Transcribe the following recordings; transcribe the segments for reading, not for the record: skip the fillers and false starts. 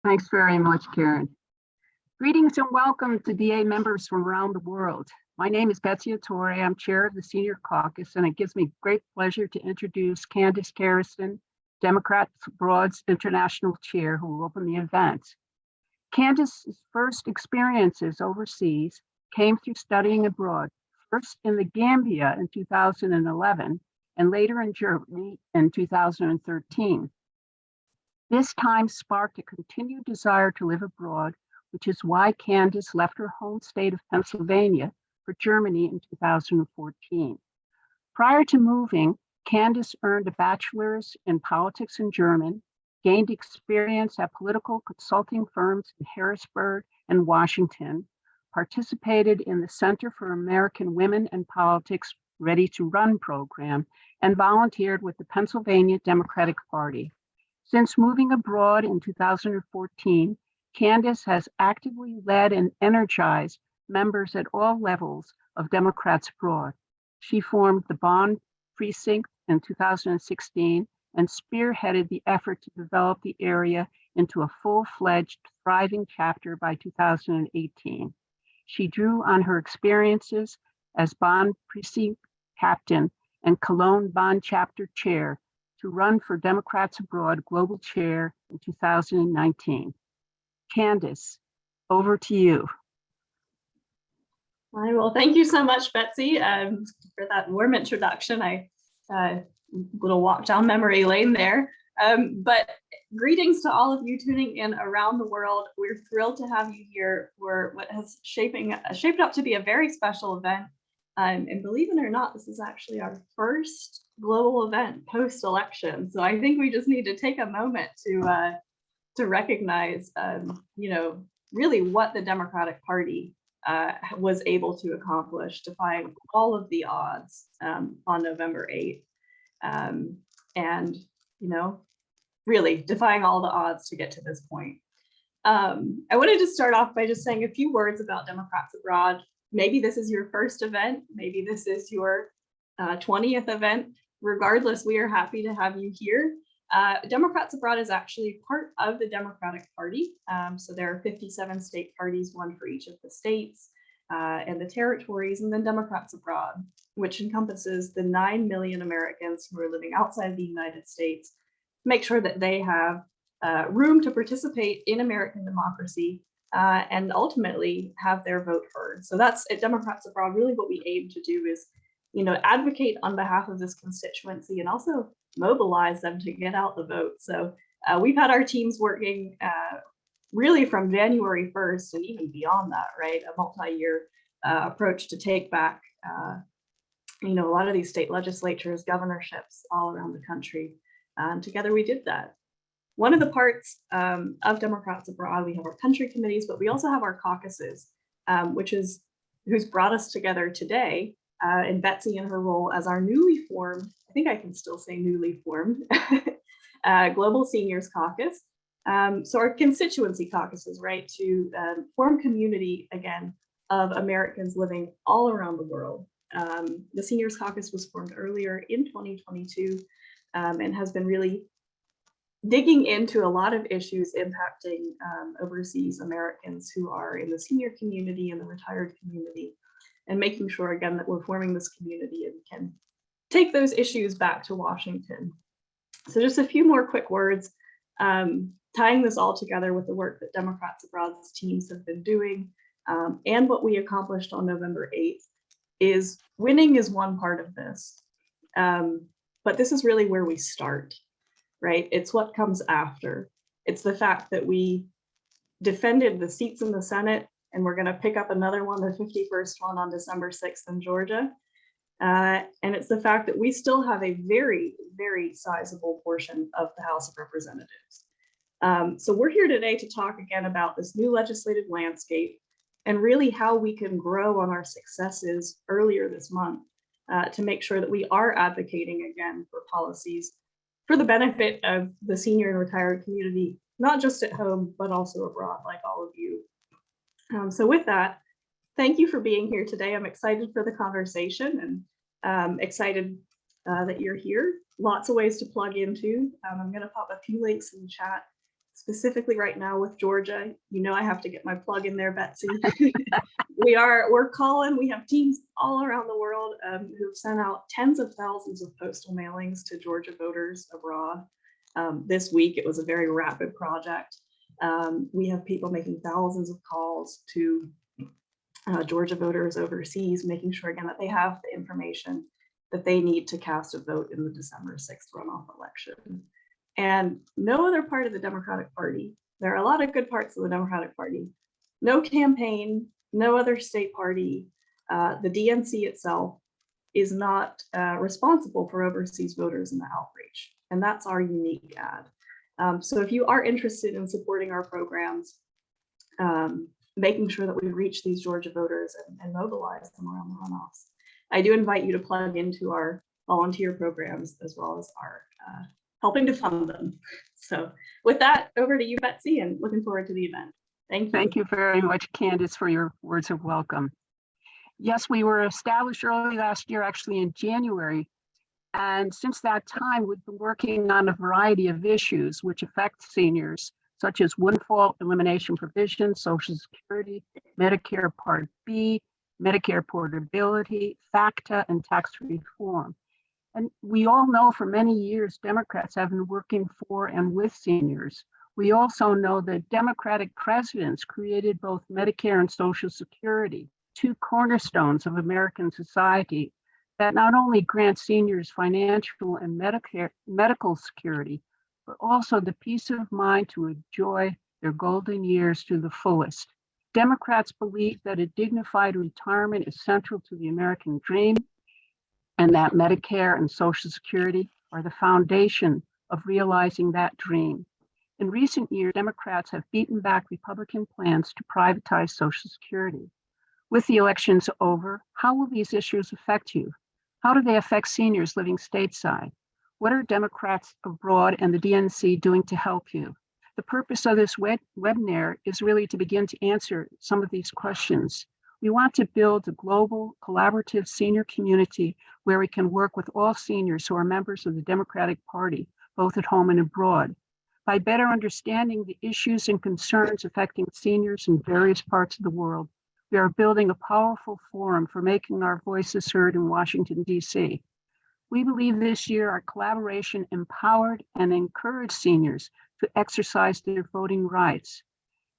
Thanks very much, Karen. Greetings and welcome to DA members from around the world. My name is Betsy Attore. I'm chair of the Senior Caucus, and it gives me great pleasure to introduce Candace Carriston, Democrats Abroad's international chair, who will open the event. Candace's first experiences overseas came through studying abroad, first in the Gambia in 2011, and later in Germany in 2013. This time sparked a continued desire to live abroad, which is why Candace left her home state of Pennsylvania for Germany in 2014. Prior to moving, Candace earned a bachelor's in politics in German, gained experience at political consulting firms in Harrisburg and Washington, participated in the Center for American Women in Politics Ready to Run program, and volunteered with the Pennsylvania Democratic Party. Since moving abroad in 2014, Candace has actively led and energized members at all levels of Democrats Abroad. She formed the Bonn precinct in 2016 and spearheaded the effort to develop the area into a full-fledged, thriving chapter by 2018. She drew on her experiences as Bonn precinct captain and Cologne Bonn chapter chair to run for Democrats Abroad Global Chair in 2019. Candace, over to you. All right, well, thank you so much, Betsy, for that warm introduction. Little walk down memory lane there. But greetings to all of you tuning in around the world. We're thrilled to have you here for what has shaped up to be a very special event. And believe it or not, this is actually our first global event post-election. So I think we just need to take a moment to recognize, really what the Democratic Party was able to accomplish, defying all of the odds on November 8th. And, really defying all the odds to get to this point. I wanted to start off by just saying a few words about Democrats Abroad. Maybe this is your first event, maybe this is your 20th event. Regardless, we are happy to have you here. Democrats Abroad is actually part of the Democratic Party. So there are 57 state parties, one for each of the states and the territories, and then Democrats Abroad, which encompasses the 9 million Americans who are living outside the United States, make sure that they have room to participate in American democracy and ultimately have their vote heard. So that's at Democrats Abroad. Really what we aim to do is, advocate on behalf of this constituency and also mobilize them to get out the vote. So we've had our teams working really from January 1st and even beyond that, right? A multi-year approach to take back, a lot of these state legislatures, governorships all around the country. Together we did that. One of the parts of Democrats Abroad, we have our country committees, but we also have our caucuses, who's brought us together today. And Betsy in her role as our newly formed, I think I can still say newly formed, Global Seniors Caucus. So our constituency caucuses, right, to form community again of Americans living all around the world. The Seniors Caucus was formed earlier in 2022 and has been really digging into a lot of issues impacting overseas Americans who are in the senior community and the retired community, and making sure again that we're forming this community and can take those issues back to Washington. So just a few more quick words, tying this all together with the work that Democrats Abroad's teams have been doing and what we accomplished on November 8th is winning is one part of this, but this is really where we start, right? It's what comes after. It's the fact that we defended the seats in the Senate, and we're going to pick up another one, the 51st one on December 6th in Georgia. And it's the fact that we still have a very, very sizable portion of the House of Representatives. So we're here today to talk again about this new legislative landscape and really how we can grow on our successes earlier this month to make sure that we are advocating again for policies for the benefit of the senior and retired community, not just at home, but also abroad, like all of you. So with that, thank you for being here today. I'm excited for the conversation and excited that you're here. Lots of ways to plug into. I'm going to pop a few links in the chat specifically right now with Georgia. You know, I have to get my plug in there, Betsy. We're calling. We have teams all around the world who've sent out tens of thousands of postal mailings to Georgia voters abroad. This week, it was a very rapid project. We have people making thousands of calls to Georgia voters overseas, making sure again that they have the information that they need to cast a vote in the December 6th runoff election. And no other part of the Democratic Party, there are a lot of good parts of the Democratic Party, no campaign, no other state party, the DNC itself is not responsible for overseas voters in the outreach. And that's our unique ad. So if you are interested in supporting our programs, making sure that we reach these Georgia voters and mobilize them around the runoffs, I do invite you to plug into our volunteer programs as well as our helping to fund them. So with that, over to you, Betsy, and looking forward to the event. Thank you. Thank you very much, Candace, for your words of welcome. Yes, we were established early last year, actually in January. And since that time, we've been working on a variety of issues which affect seniors, such as Windfall Elimination Provision, Social Security, Medicare Part B, Medicare Portability, FACTA, and tax reform. And we all know for many years, Democrats have been working for and with seniors. We also know that Democratic presidents created both Medicare and Social Security, two cornerstones of American society that not only grant seniors financial and medical security, but also the peace of mind to enjoy their golden years to the fullest. Democrats believe that a dignified retirement is central to the American dream, and that Medicare and Social Security are the foundation of realizing that dream. In recent years, Democrats have beaten back Republican plans to privatize Social Security. With the elections over, how will these issues affect you? How do they affect seniors living stateside? What are Democrats abroad and the DNC doing to help you? The purpose of this webinar is really to begin to answer some of these questions. We want to build a global, collaborative senior community where we can work with all seniors who are members of the Democratic Party, both at home and abroad. By better understanding the issues and concerns affecting seniors in various parts of the world, we are building a powerful forum for making our voices heard in Washington, D.C. We believe this year our collaboration empowered and encouraged seniors to exercise their voting rights.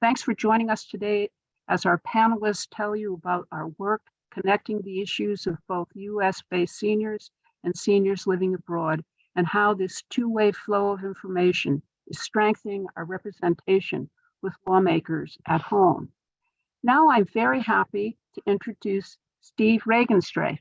Thanks for joining us today as our panelists tell you about our work connecting the issues of both US-based seniors and seniors living abroad, and how this two-way flow of information is strengthening our representation with lawmakers at home. Now I'm very happy to introduce Steve Regenstray.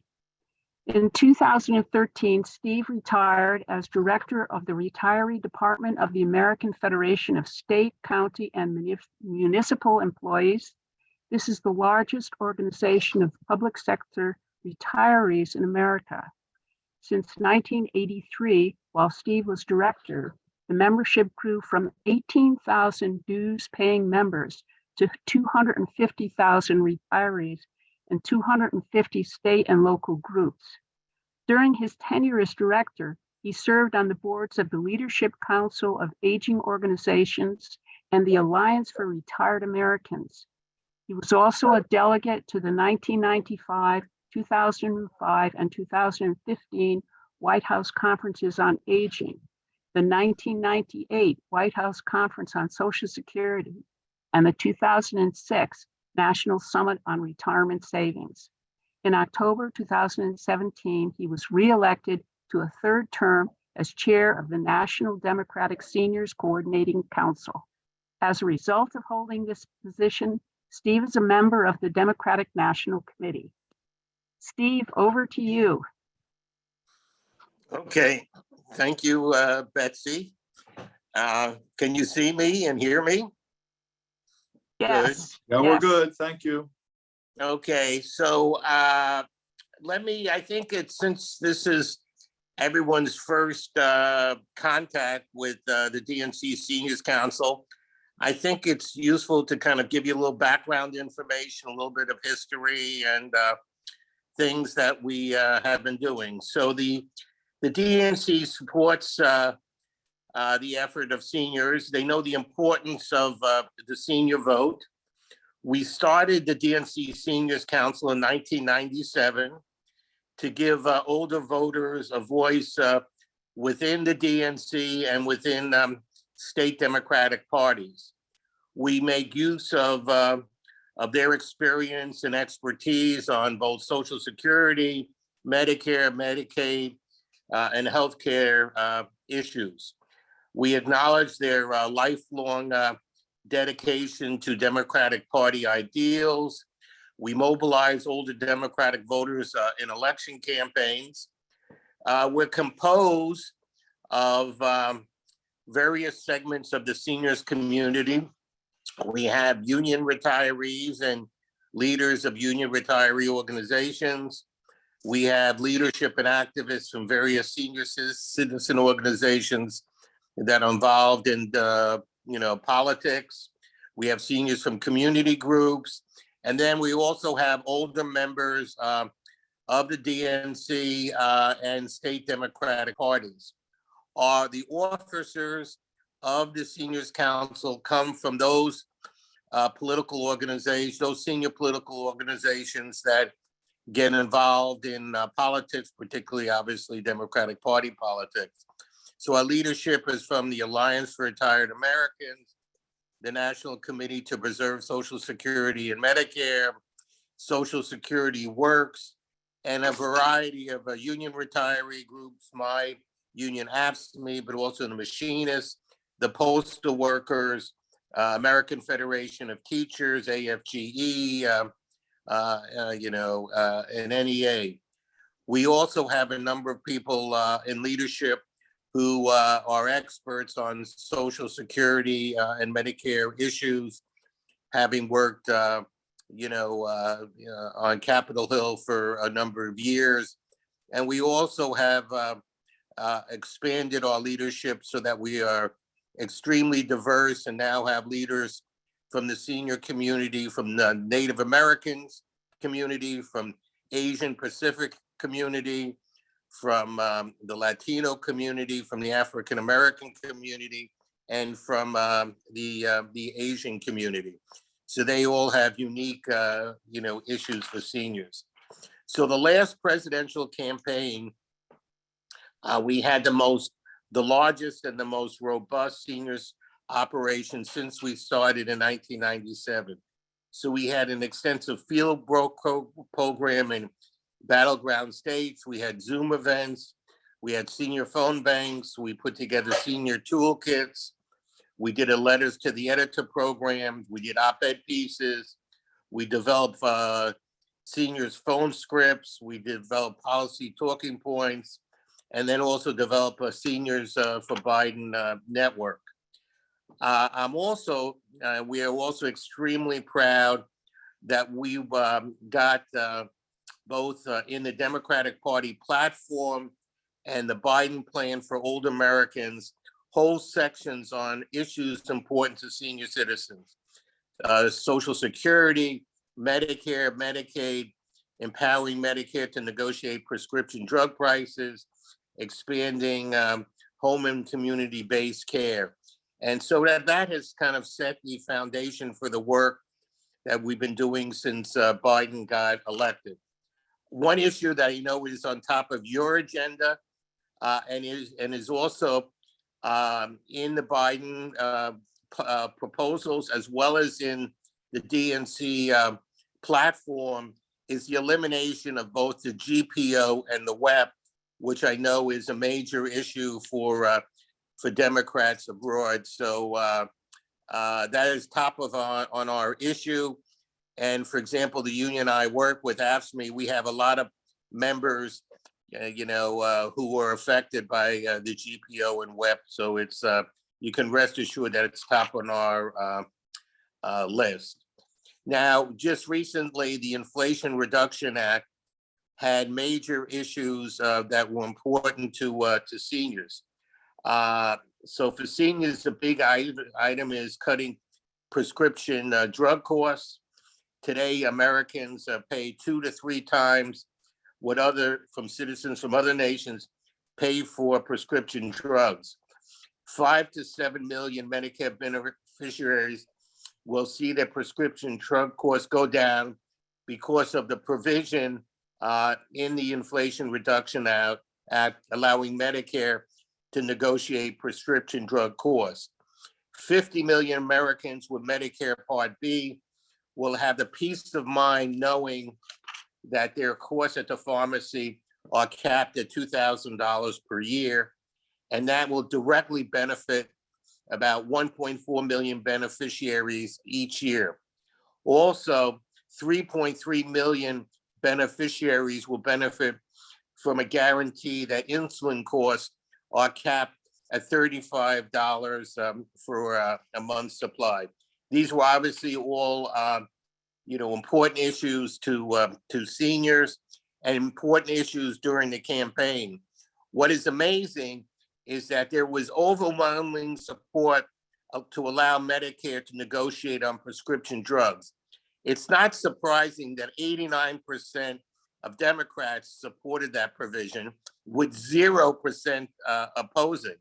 In 2013, Steve retired as director of the Retiree Department of the American Federation of State, County, and Municipal Employees. This is the largest organization of public sector retirees in America. Since 1983, while Steve was director, the membership grew from 18,000 dues-paying members to 250,000 retirees and 250 state and local groups. During his tenure as director, he served on the boards of the Leadership Council of Aging Organizations and the Alliance for Retired Americans. He was also a delegate to the 1995, 2005, and 2015 White House Conferences on Aging, the 1998 White House Conference on Social Security, and the 2006 National Summit on Retirement Savings. In October 2017, he was reelected to a third term as chair of the National Democratic Seniors Coordinating Council. As a result of holding this position, Steve is a member of the Democratic National Committee. Steve, over to you. Okay, thank you, Betsy. Can you see me and hear me? Yes. Yeah, we're good. Thank you. Okay, so I think since this is everyone's first contact with the DNC Seniors Council, I think it's useful to kind of give you a little background information, a little bit of history and things that we have been doing. So the DNC supports the effort of seniors. They know the importance of the senior vote. We started the DNC Seniors Council in 1997 to give older voters a voice within the DNC and within state Democratic parties. We make use of their experience and expertise on both Social Security, Medicare, Medicaid, and healthcare issues. We acknowledge their lifelong dedication to Democratic Party ideals. We mobilize older Democratic voters in election campaigns. We're composed of various segments of the seniors community. We have union retirees and leaders of union retiree organizations. We have leadership and activists from various senior citizen organizations that are involved in politics. We have seniors from community groups. And then we also have older members of the DNC and state Democratic parties. The officers of the Seniors Council come from those political organizations, those senior political organizations that get involved in politics, particularly obviously Democratic Party politics. So our leadership is from the Alliance for Retired Americans, the National Committee to Preserve Social Security and Medicare, Social Security Works, and a variety of union retiree groups, my union AFSCME, but also the machinists, the postal workers, American Federation of Teachers, AFGE, and NEA. We also have a number of people in leadership who are experts on Social Security and Medicare issues, having worked, on Capitol Hill for a number of years. And we also have expanded our leadership so that we are extremely diverse and now have leaders from the senior community, from the Native Americans community, from Asian Pacific community, from the Latino community, from the African American community, and from the Asian community. So they all have unique, issues for seniors. So the last presidential campaign, we had the largest and the most robust seniors operation since we started in 1997. So we had an extensive field program in battleground states. We had Zoom events. We had senior phone banks. We put together senior toolkits. We did a letters to the editor program. We did op-ed pieces. We developed seniors phone scripts. We developed policy talking points, and then also develop a seniors for Biden network. We are also extremely proud that we got both in the Democratic Party platform and the Biden plan for old Americans, whole sections on issues important to senior citizens, Social Security, Medicare, Medicaid, empowering Medicare to negotiate prescription drug prices, expanding home and community-based care. And so that has kind of set the foundation for the work that we've been doing since Biden got elected. One issue that I know is on top of your agenda and is also in the Biden proposals, as well as in the DNC platform, is the elimination of both the GPO and the WEP, which I know is a major issue for Democrats abroad. So that is top of on our issue. And for example, the union I work with, AFSCME, we have a lot of members, who were affected by the GPO and WEP. So it's you can rest assured that it's top on our list. Now, just recently, the Inflation Reduction Act had major issues that were important to seniors. So for seniors, the big item is cutting prescription drug costs. Today, Americans pay 2 to 3 times what citizens from other nations pay for prescription drugs. 5 to 7 million Medicare beneficiaries will see their prescription drug costs go down because of the provision in the Inflation Reduction Act allowing Medicare to negotiate prescription drug costs. 50 million Americans with Medicare Part B will have the peace of mind knowing that their costs at the pharmacy are capped at $2,000 per year, and that will directly benefit about 1.4 million beneficiaries each year. Also, 3.3 million beneficiaries will benefit from a guarantee that insulin costs are capped at $35 for a month's supply. These were obviously all important issues to seniors and important issues during the campaign. What is amazing is that there was overwhelming support to allow Medicare to negotiate on prescription drugs. It's not surprising that 89% of Democrats supported that provision, with 0% opposing.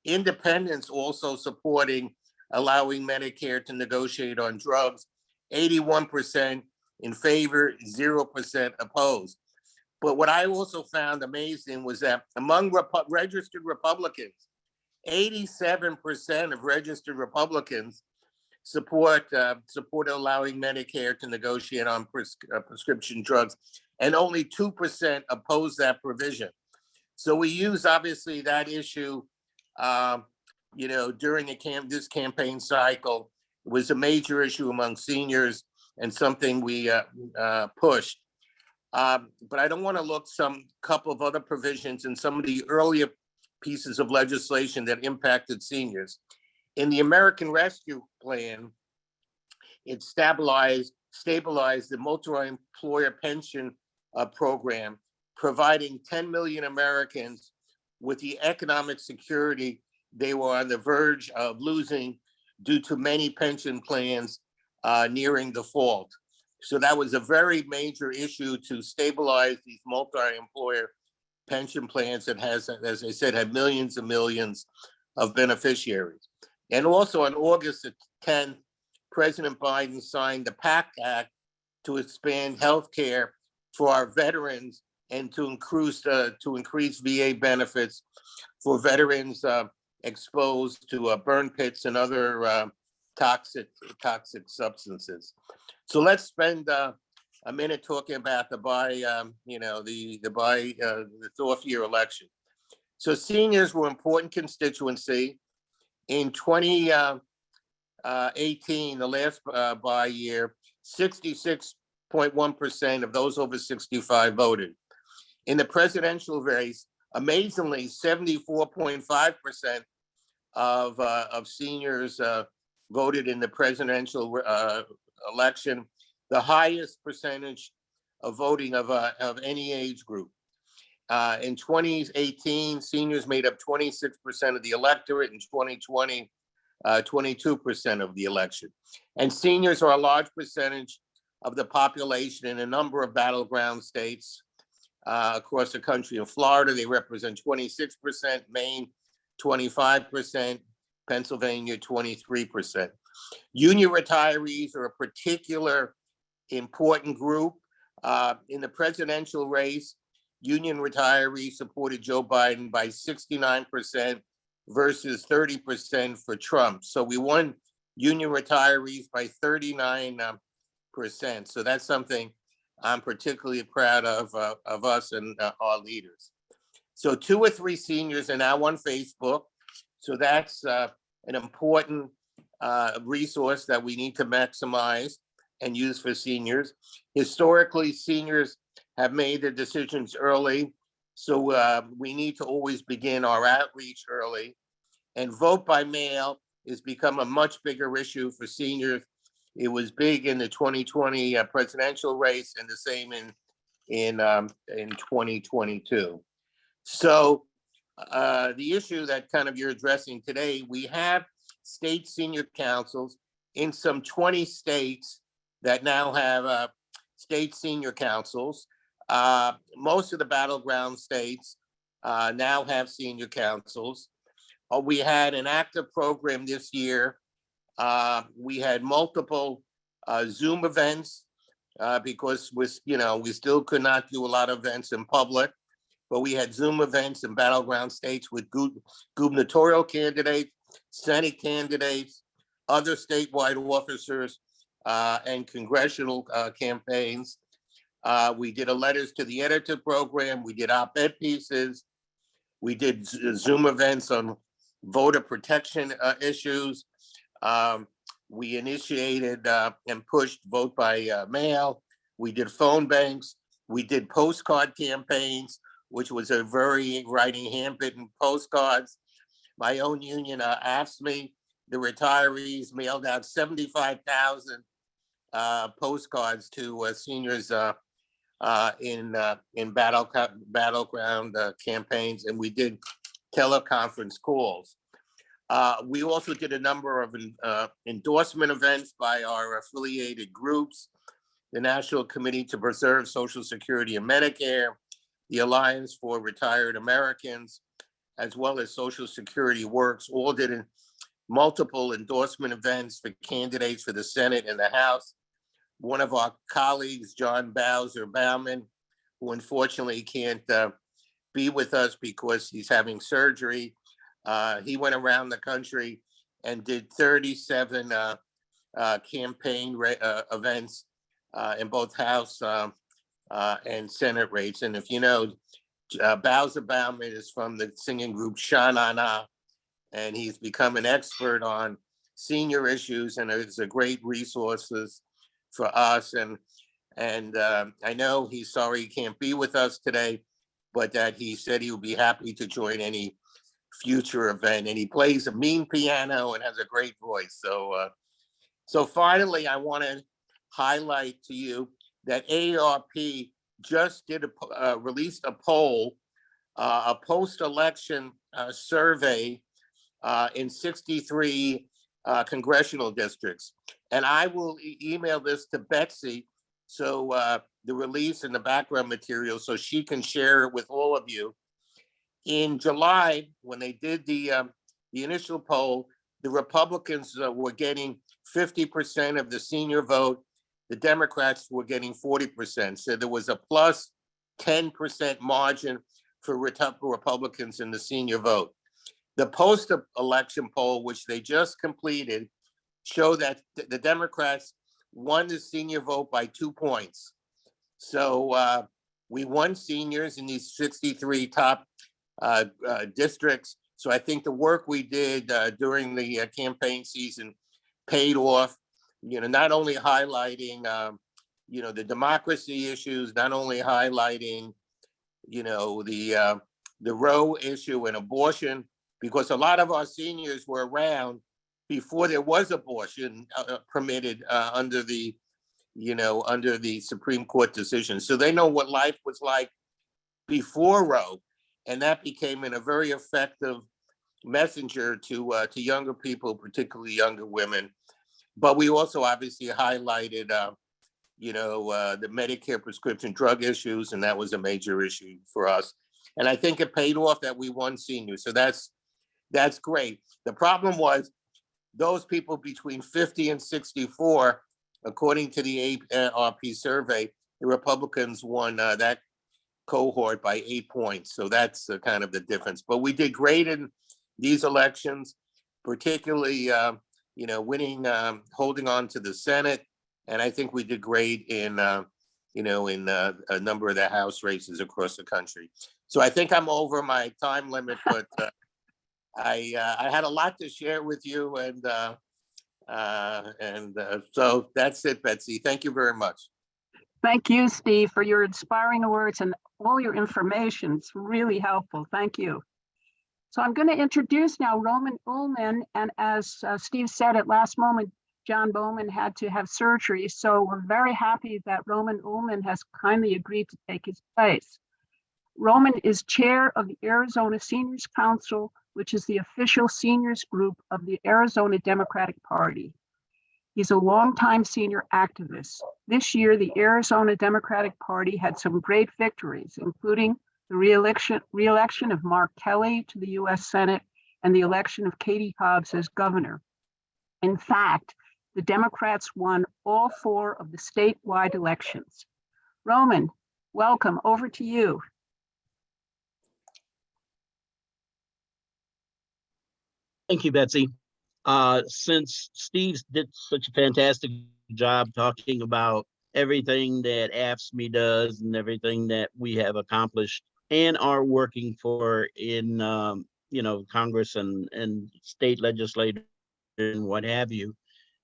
Independents also supporting allowing Medicare to negotiate on drugs, 81% in favor, 0% opposed. But what I also found amazing was that among registered Republicans, 87% of registered Republicans support allowing Medicare to negotiate on prescription drugs, and only 2% oppose that provision. So we use obviously that issue, during this campaign cycle. It was a major issue among seniors and something we pushed. But I don't want to look some couple of other provisions in some of the earlier pieces of legislation that impacted seniors. In the American Rescue Plan, it stabilized the multi-employer pension program, providing 10 million Americans with the economic security they were on the verge of losing due to many pension plans nearing default. So that was a very major issue to stabilize these multi-employer pension plans that has, as I said, had millions and millions of beneficiaries. And also on August 10th, President Biden signed the PACT Act to expand health care for our veterans and to increase VA benefits for veterans exposed to burn pits and other toxic substances. So let's spend a minute talking about the off year election. So seniors were an important constituency. In 2018, the last by year, 66.1% of those over 65 voted. In the presidential race, amazingly, 74.5% of seniors voted in the presidential election, the highest percentage of voting of any age group. In 2018, seniors made up 26% of the electorate. In 2020, 22% of the election. And seniors are a large percentage of the population in a number of battleground states across the country. In Florida, they represent 26%, Maine, 25%, Pennsylvania, 23%. Union retirees are a particular important group. In the presidential race, union retirees supported Joe Biden by 69% versus 30% for Trump. So we won union retirees by 39%. So that's something I'm particularly proud of us and our leaders. So 2 or 3 seniors are now on Facebook. So that's an important resource that we need to maximize and use for seniors. Historically, seniors have made their decisions early. So we need to always begin our outreach early. And vote by mail has become a much bigger issue for seniors. It was big in the 2020 presidential race and the same in 2022. So the issue that kind of you're addressing today, we have state senior councils in some 20 states that now have state senior councils. Most of the battleground states now have senior councils. We had an active program this year. We had multiple Zoom events because we still could not do a lot of events in public, but we had Zoom events in battleground states with gubernatorial candidates, Senate candidates, other statewide officers, and congressional campaigns. We did a letters to the editor program. We did op-ed pieces. We did Zoom events on voter protection issues. We initiated and pushed vote by mail. We did phone banks. We did postcard campaigns, which was a very writing handwritten postcards. My own union, AFSCME, the retirees, mailed out 75,000 postcards to seniors in battleground campaigns, and we did teleconference calls. We also did a number of endorsement events by our affiliated groups, the National Committee to Preserve Social Security and Medicare, the Alliance for Retired Americans, as well as Social Security Works, all did multiple endorsement events for candidates for the Senate and the House. One of our colleagues, John Bowman, who unfortunately can't be with us because he's having surgery, he went around the country and did 37 campaign events in both House and Senate rates. And if you know, Bowman is from the singing group Sha Na Na, and he's become an expert on senior issues and is a great resources for us. And I know he's sorry he can't be with us today, but that he said he would be happy to join any future event. And he plays a mean piano and has a great voice. So finally, I want to highlight to you that AARP just released a poll, a post-election survey in 63 congressional districts. And I will email this to Betsy, so the release and the background material, so she can share it with all of you. In July, when they did the initial poll, the Republicans were getting 50% of the senior vote. The Democrats were getting 40%. So there was a plus 10% margin for Republicans in the senior vote. The post-election poll, which they just completed, showed that the Democrats won the senior vote by 2 points. So we won seniors in these 63 top districts. So I think the work we did during the campaign season paid off, not only highlighting, the democracy issues, not only highlighting, the Roe issue and abortion, because a lot of our seniors were around before there was abortion permitted under the Supreme Court decision. So they know what life was like before Roe, and that became a very effective messenger to younger people, particularly younger women. But we also obviously highlighted, the Medicare prescription drug issues, and that was a major issue for us. And I think it paid off that we won seniors. So that's great. The problem was those people between 50 and 64, according to the AARP survey, the Republicans won that cohort by 8 points. So that's kind of the difference. But we did great in these elections, particularly, winning, holding on to the Senate. And I think we did great in a number of the House races across the country. So I think I'm over my time limit, but I had a lot to share with you, and so that's it, Betsy. Thank you very much. Thank you, Steve, for your inspiring words and all your information. It's really helpful. Thank you. So I'm going to introduce now Roman Ullman, and as Steve said at last moment, John Bowman had to have surgery, so we're very happy that Roman Ullman has kindly agreed to take his place. Roman is chair of the Arizona Seniors Council, which is the official seniors group of the Arizona Democratic Party. He's a longtime senior activist. This year, the Arizona Democratic Party had some great victories, including the re-election of Mark Kelly to the U.S. Senate and the election of Katie Hobbs as governor. In fact, the Democrats won all 4 of the statewide elections. Roman, welcome, over to you. Thank you, Betsy. Since Steve did such a fantastic job talking about everything that AFSCME does and everything that we have accomplished and are working for in Congress and state legislators and what have you,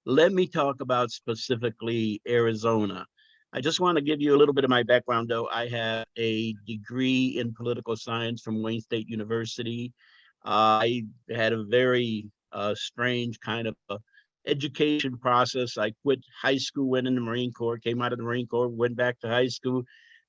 let me talk about specifically Arizona. I just want to give you a little bit of my background, though. I have a degree in political science from Wayne State University. I had a very strange kind of education process. I quit high school, went in the Marine Corps, came out of the Marine Corps, went back to high school,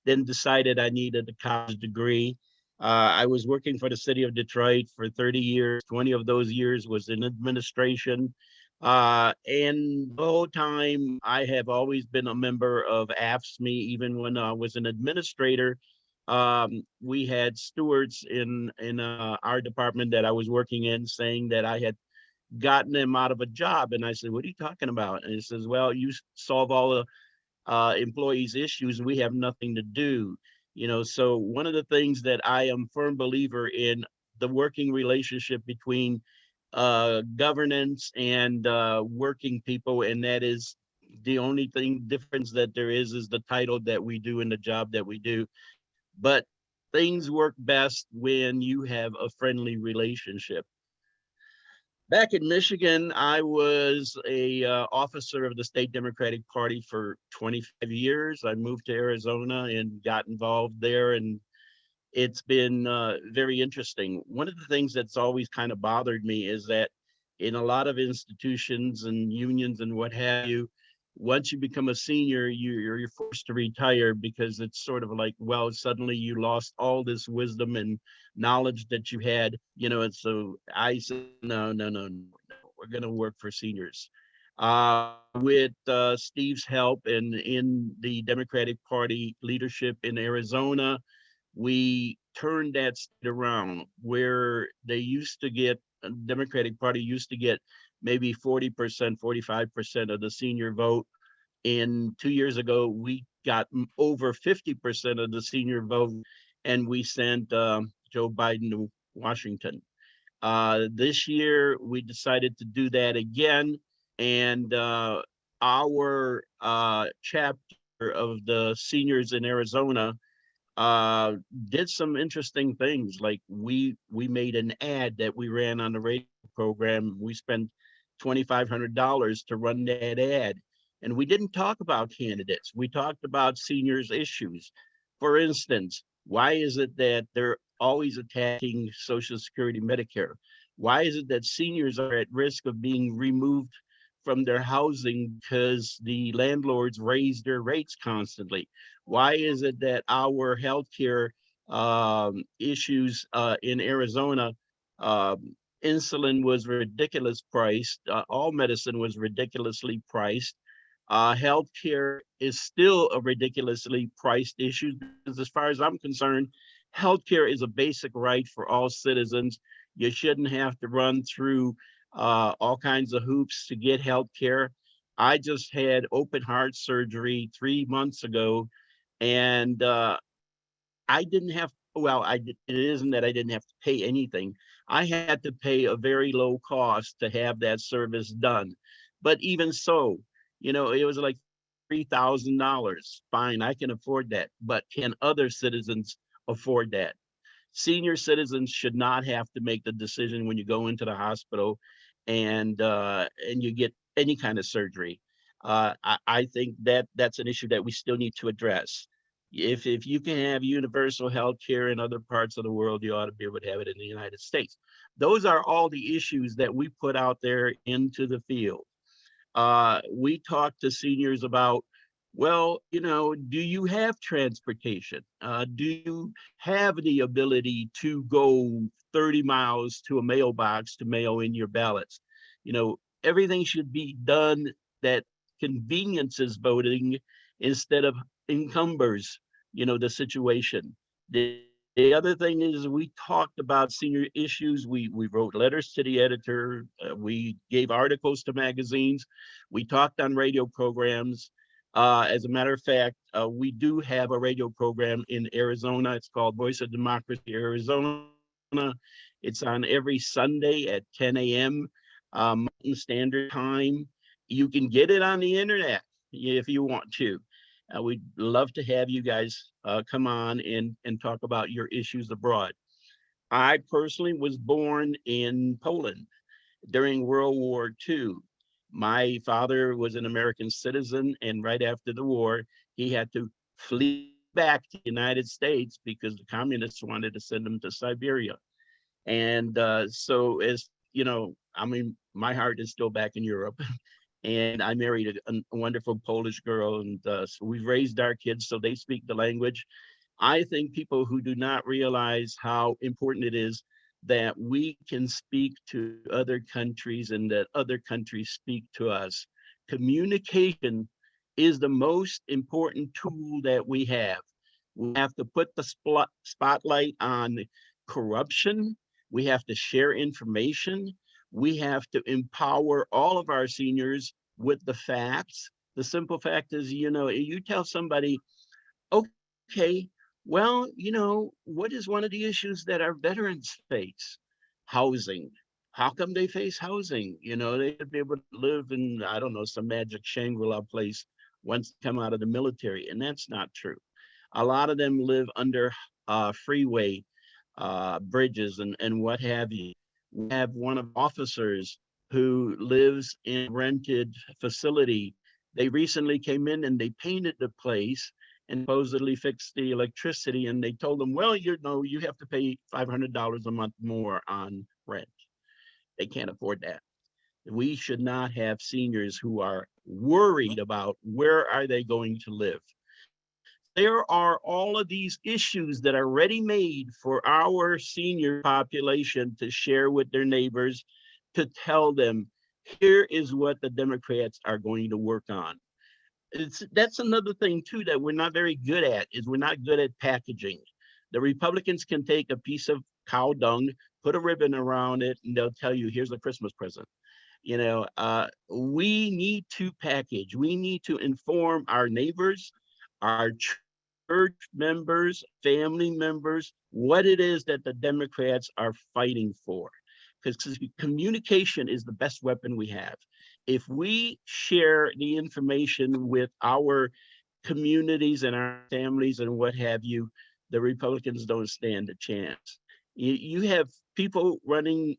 then decided I needed a college degree. I was working for the city of Detroit for 30 years. 20 of those years was in administration. And the whole time I have always been a member of AFSCME, even when I was an administrator. We had stewards in our department that I was working in saying that I had gotten them out of a job. And I said, what are you talking about? And he says, well, you solve all the employees' issues and we have nothing to do. So one of the things that I am firm believer in, the working relationship between governance and working people, and that is the only difference that there is the title that we do and the job that we do. But things work best when you have a friendly relationship. Back in Michigan, I was a officer of the state Democratic Party for 25 years. I moved to Arizona and got involved there, and it's been very interesting. One of the things that's always kind of bothered me is that in a lot of institutions and unions and what have you, once you become a senior, you're forced to retire because it's sort of like, well, suddenly you lost all this wisdom and knowledge that you had, and so I said, no, we're going to work for seniors. With Steve's help and in the Democratic Party leadership in Arizona, we turned that state around where they used to get, the Democratic Party used to get maybe 40%, 45% of the senior vote. And 2 years ago, we got over 50% of the senior vote, and we sent Joe Biden to Washington. This year, we decided to do that again. And our chapter of the seniors in Arizona did some interesting things. Like we made an ad that we ran on the radio program. We spent $2,500 to run that ad. And we didn't talk about candidates. We talked about seniors' issues. For instance, why is it that they're always attacking Social Security, Medicare? Why is it that seniors are at risk of being removed from their housing because the landlords raise their rates constantly? Why is it that our healthcare issues in Arizona, insulin was ridiculous priced, all medicine was ridiculously priced. Healthcare is still a ridiculously priced issue because as far as I'm concerned, healthcare is a basic right for all citizens. You shouldn't have to run through all kinds of hoops to get healthcare. I just had open heart surgery 3 months ago, and I didn't have, it isn't that I didn't have to pay anything. I had to pay a very low cost to have that service done. But even so, it was like $3,000. Fine, I can afford that. But can other citizens afford that? Senior citizens should not have to make the decision when you go into the hospital and you get any kind of surgery. I think that's an issue that we still need to address. If you can have universal health care in other parts of the world, you ought to be able to have it in the United States. Those are all the issues that we put out there into the field. We talk to seniors about, well, do you have transportation? Do you have the ability to go 30 miles to a mailbox to mail in your ballots? Everything should be done that conveniences voting instead of encumbers, the situation. The other thing is we talked about senior issues. We wrote letters to the editor. We gave articles to magazines. We talked on radio programs. As a matter of fact, we do have a radio program in Arizona. It's called Voice of Democracy Arizona. It's on every Sunday at 10 a.m. Mountain Standard Time. You can get it on the internet if you want to. We'd love to have you guys come on and talk about your issues abroad. I personally was born in Poland during World War II. My father was an American citizen, and right after the war, he had to flee back to the United States because the communists wanted to send him to Siberia. And so, as you know, I mean, my heart is still back in Europe. And I married a wonderful Polish girl, and so we've raised our kids so they speak the language. I think people who do not realize how important it is that we can speak to other countries and that other countries speak to us. Communication is the most important tool that we have. We have to put the spotlight on corruption. We have to share information. We have to empower all of our seniors with the facts. The simple fact is, you know, you tell somebody, okay, well, you know, what is one of the issues that our veterans face? Housing. How come they face housing? You know, they should be able to live in, I don't know, some magic Shangri-La place once they come out of the military, and that's not true. A lot of them live under freeway bridges and what have you. We have one of officers who lives in a rented facility. They recently came in and they painted the place and supposedly fixed the electricity. And they told them, well, you know, you have to pay $500 a month more on rent. They can't afford that. We should not have seniors who are worried about where are they going to live. There are all of these issues that are ready-made for our senior population to share with their neighbors, to tell them, here is what the Democrats are going to work on. That's another thing too that we're not very good at, is we're not good at packaging. The Republicans can take a piece of cow dung, put a ribbon around it, and they'll tell you, here's a Christmas present. You know, we need to package. We need to inform our neighbors, our church members, family members, what it is that the Democrats are fighting for. Because communication is the best weapon we have. If we share the information with our communities and our families and what have you, the Republicans don't stand a chance. You have people running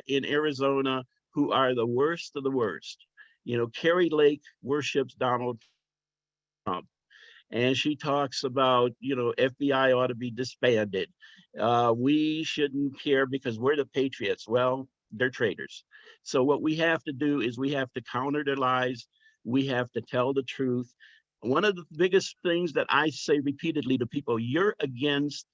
in Arizona who are the worst of the worst. You know, Carrie Lake worships Donald Trump. And she talks about, you know, FBI ought to be disbanded. We shouldn't care because we're the patriots. Well, they're traitors. So what we have to do is we have to counter their lies. We have to tell the truth. One of the biggest things that I say repeatedly to people, you're against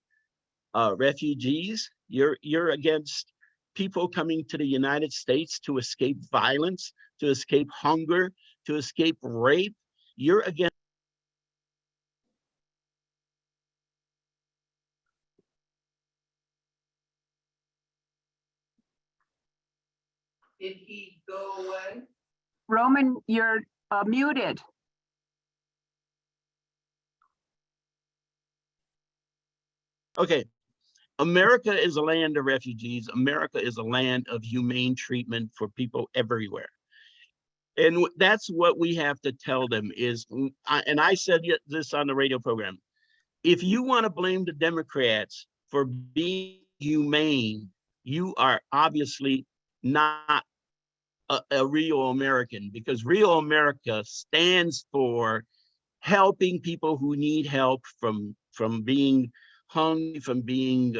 refugees. You're against people coming to the United States to escape violence, to escape hunger, to escape rape. You're against. Did he go away? Roman, you're muted. Okay. America is a land of refugees. America is a land of humane treatment for people everywhere. And that's what we have to tell them is, and I said this on the radio program, if you want to blame the Democrats for being humane, you are obviously not a real American, because real America stands for helping people who need help from being hung, from being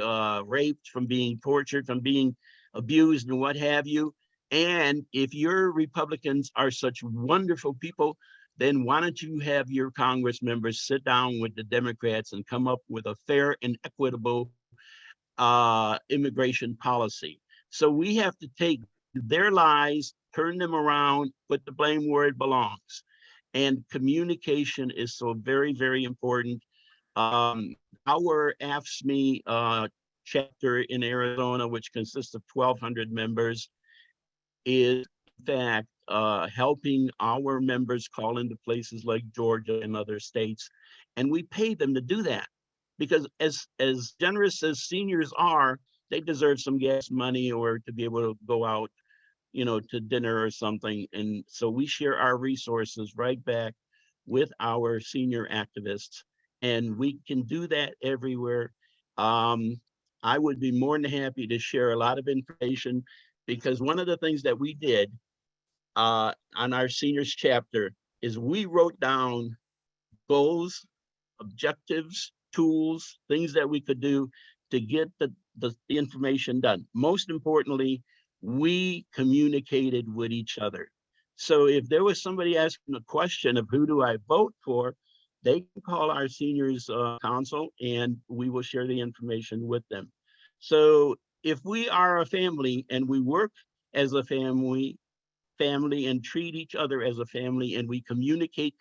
raped, from being tortured, from being abused and what have you. And if your Republicans are such wonderful people, then why don't you have your Congress members sit down with the Democrats and come up with a fair and equitable immigration policy? So we have to take their lies, turn them around, put the blame where it belongs. And communication is so very, very important. our AFSCME chapter in Arizona, which consists of 1,200 members, is in fact helping our members call into places like Georgia and other states. And we pay them to do that because as generous as seniors are, they deserve some gas money or to be able to go out, to dinner or something. And so we share our resources right back with our senior activists, and we can do that everywhere. I would be more than happy to share a lot of information, because one of the things that we did on our seniors chapter is we wrote down goals, objectives, tools, things that we could do to get the information done. Most importantly, we communicated with each other. So if there was somebody asking a question of who do I vote for, they can call our seniors council and we will share the information with them. So if we are a family and we work as a family and treat each other as a family, and we communicate,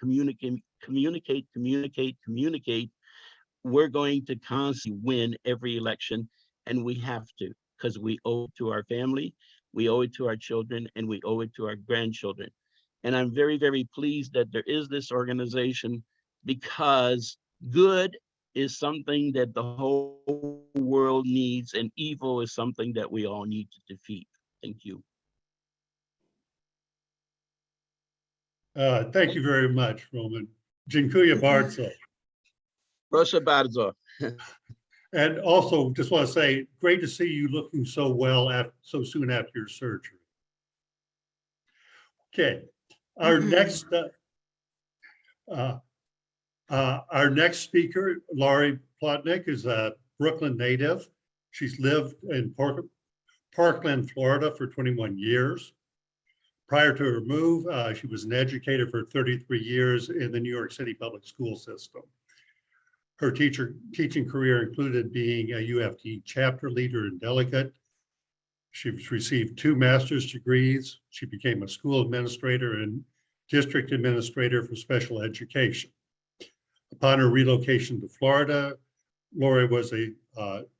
we're going to constantly win every election. And we have to, because we owe it to our family, we owe it to our children, and we owe it to our grandchildren. And I'm very, very pleased that there is this organization, because good is something that the whole world needs, and evil is something that we all need to defeat. Thank you. Thank you very much, Roman. Dziękuję bardzo. Proszę bardzo. And also, just want to say, great to see you looking so well so soon after your surgery. Okay, our next speaker, Laurie Plotnick, is a Brooklyn native. She's lived in Parkland, Florida for 21 years. Prior to her move, she was an educator for 33 years in the New York City public school system. Her teaching career included being a UFT chapter leader and delegate. She's received 2 master's degrees. She became a school administrator and district administrator for special education. Upon her relocation to Florida, Lori was a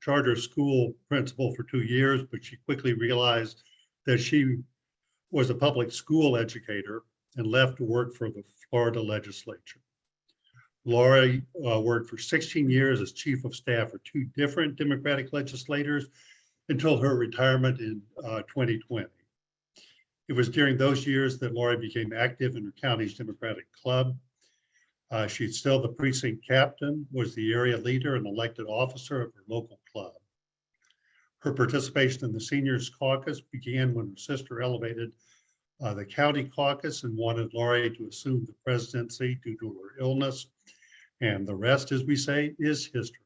charter school principal for 2 years, but she quickly realized that she was a public school educator and left to work for the Florida legislature. Lori worked for 16 years as chief of staff for 2 different Democratic legislators until her retirement in 2020. It was during those years that Lori became active in her county's Democratic club. She's still the precinct captain, was the area leader and elected officer of her local club. Her participation in the Seniors Caucus began when her sister elevated the county caucus and wanted Lori to assume the presidency due to her illness. And the rest, as we say, is history.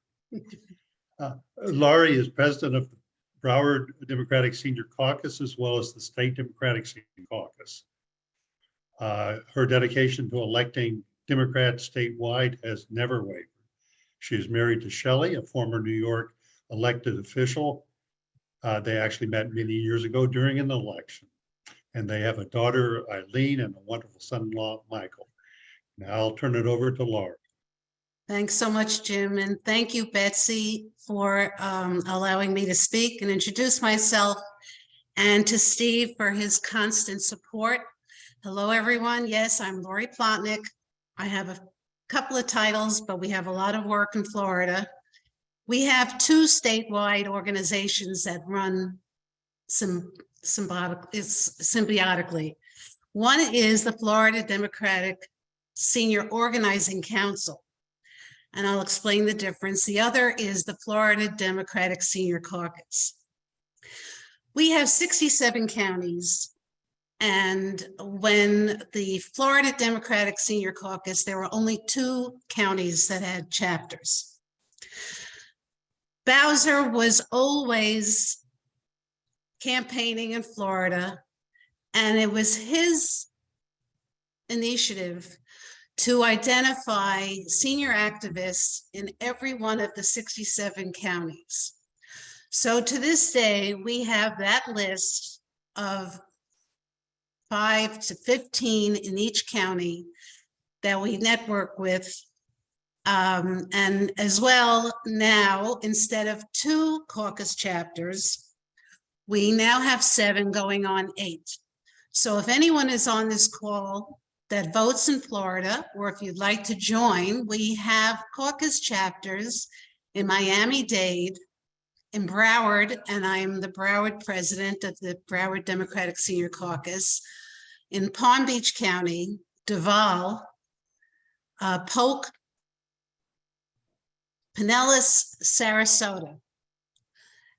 Laurie is president of the Broward Democratic Senior Caucus, as well as the State Democratic Senior Caucus. Her dedication to electing Democrats statewide has never wavered. She is married to Shelley, a former New York elected official. They actually met many years ago during an election. And they have a daughter, Eileen, and a wonderful son-in-law, Michael. Now I'll turn it over to Laurie. Thanks so much, Jim. And thank you, Betsy, for allowing me to speak and introduce myself, and to Steve for his constant support. Hello, everyone. Yes, I'm Laurie Plotnick. I have a couple of titles, but we have a lot of work in Florida. We have 2 statewide organizations that run symbiotically. One is the Florida Democratic Senior Organizing Council, and I'll explain the difference. The other is the Florida Democratic Senior Caucus. We have 67 counties, and when the Florida Democratic Senior Caucus, there were only 2 counties that had chapters. Bowser was always campaigning in Florida, and it was his initiative to identify senior activists in every one of the 67 counties. So to this day, we have that list of 5 to 15 in each county that we network with And as well, now, instead of 2 caucus chapters, we now have 7 going on 8. So if anyone is on this call that votes in Florida, or if you'd like to join, we have caucus chapters in Miami-Dade, in Broward, and I am the Broward president of the Broward Democratic Senior Caucus, in Palm Beach County, Duval, Polk, Pinellas, Sarasota,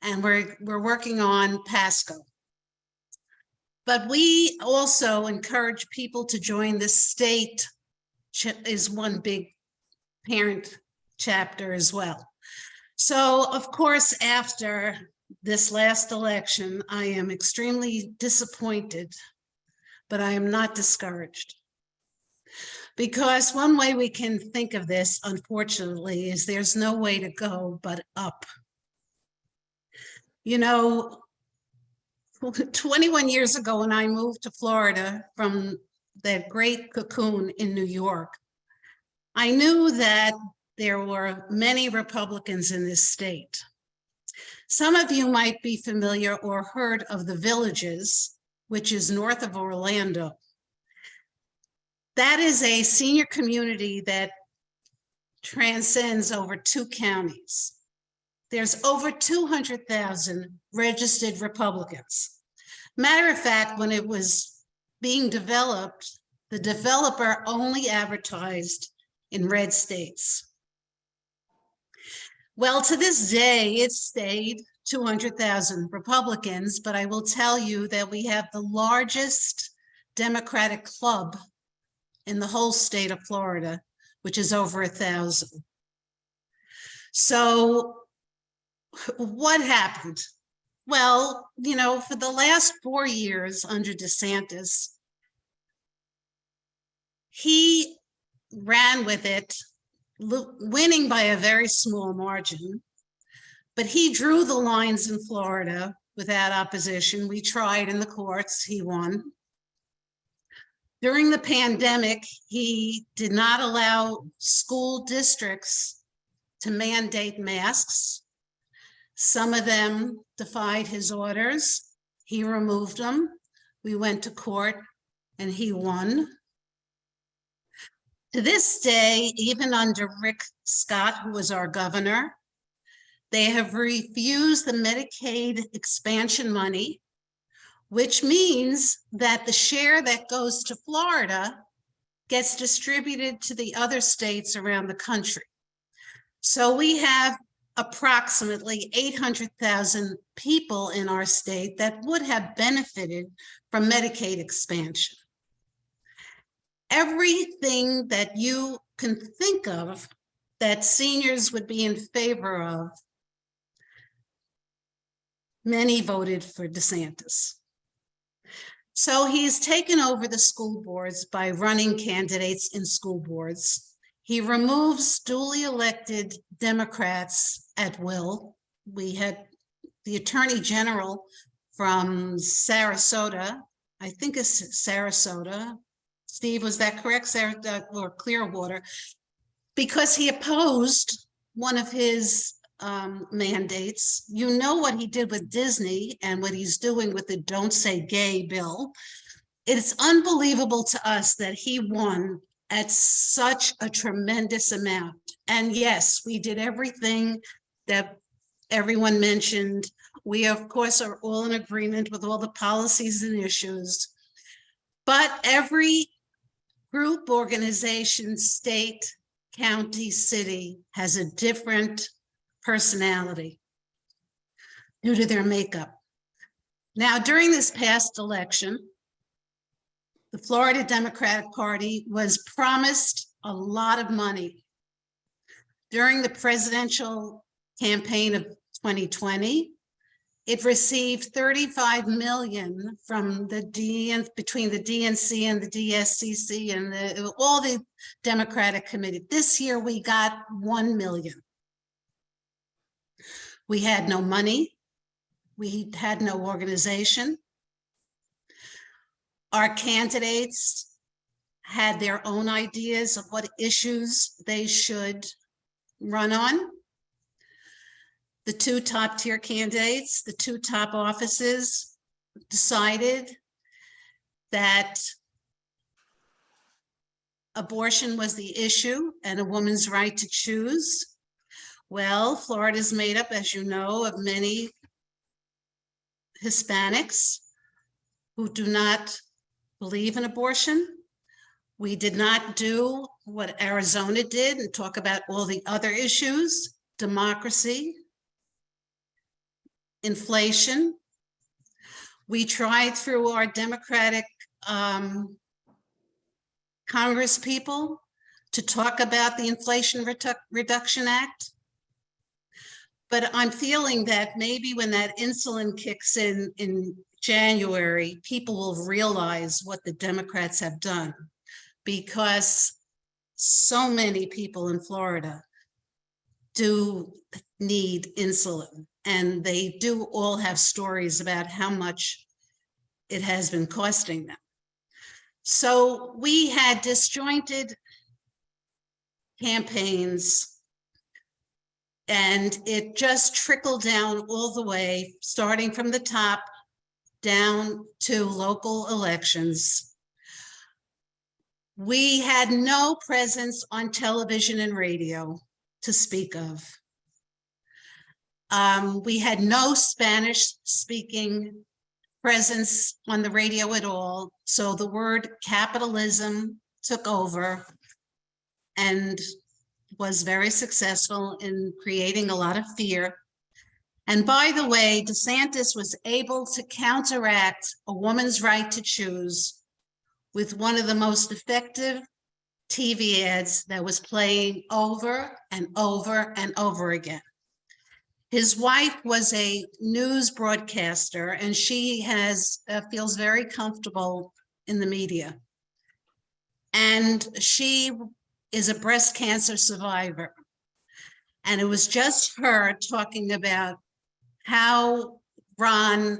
and we're working on Pasco. But we also encourage people to join the state, is one big parent chapter as well. So, of course, after this last election, I am extremely disappointed, but I am not discouraged. Because one way we can think of this, unfortunately, is there's no way to go but up. You know, 21 years ago when I moved to Florida from that great cocoon in New York, I knew that there were many Republicans in this state. Some of you might be familiar or heard of the Villages, which is north of Orlando. That is a senior community that transcends over 2 counties. There's over 200,000 registered Republicans. Matter of fact, when it was being developed, the developer only advertised in red states. Well, to this day, it stayed 200,000 Republicans, but I will tell you that we have the largest Democratic club in the whole state of Florida, which is over 1,000. So what happened? Well, you know, for the last 4 years under DeSantis, he ran with it, winning by a very small margin, but he drew the lines in Florida without opposition. We tried in the courts, he won. During the pandemic, he did not allow school districts to mandate masks. Some of them defied his orders. He removed them. We went to court and he won. To this day, even under Rick Scott, who was our governor, they have refused the Medicaid expansion money, which means that the share that goes to Florida gets distributed to the other states around the country. So we have approximately 800,000 people in our state that would have benefited from Medicaid expansion. Everything that you can think of that seniors would be in favor of, many voted for DeSantis. So he's taken over the school boards by running candidates in school boards. He removes duly elected Democrats at will. We had the Attorney General from Sarasota, I think it's Sarasota. Steve, was that correct? Sarasota or Clearwater, because he opposed one of his mandates. You know what he did with Disney and what he's doing with the Don't Say Gay bill. It's unbelievable to us that he won at such a tremendous amount. And yes, we did everything that everyone mentioned. We, of course, are all in agreement with all the policies and issues. But every group, organization, state, county, city has a different personality due to their makeup. Now, during this past election, the Florida Democratic Party was promised a lot of money. During the presidential campaign of 2020, it received $35 million from the between the DNC and the DSCC and all the Democratic committee. This year we got $1 million. We had no money. We had no organization. Our candidates had their own ideas of what issues they should run on. The two top tier candidates, the two top offices, decided that abortion was the issue and a woman's right to choose. Well, Florida is made up, as you know, of many Hispanics who do not believe in abortion. We did not do what Arizona did and talk about all the other issues: democracy, inflation. We tried through our Democratic Congress people to talk about the Inflation Reduction Act. But I'm feeling that maybe when that insulin kicks in January, people will realize what the Democrats have done, because so many people in Florida do need insulin, and they do all have stories about how much it has been costing them. So we had disjointed campaigns, and it just trickled down all the way, starting from the top down to local elections. We had no presence on television and radio to speak of. We had no Spanish speaking presence on the radio at all. So the word capitalism took over and was very successful in creating a lot of fear. And by the way, DeSantis was able to counteract a woman's right to choose with one of the most effective TV ads that was playing over and over and over again. His wife was a news broadcaster, and she feels very comfortable in the media. And she is a breast cancer survivor. And it was just her talking about how Ron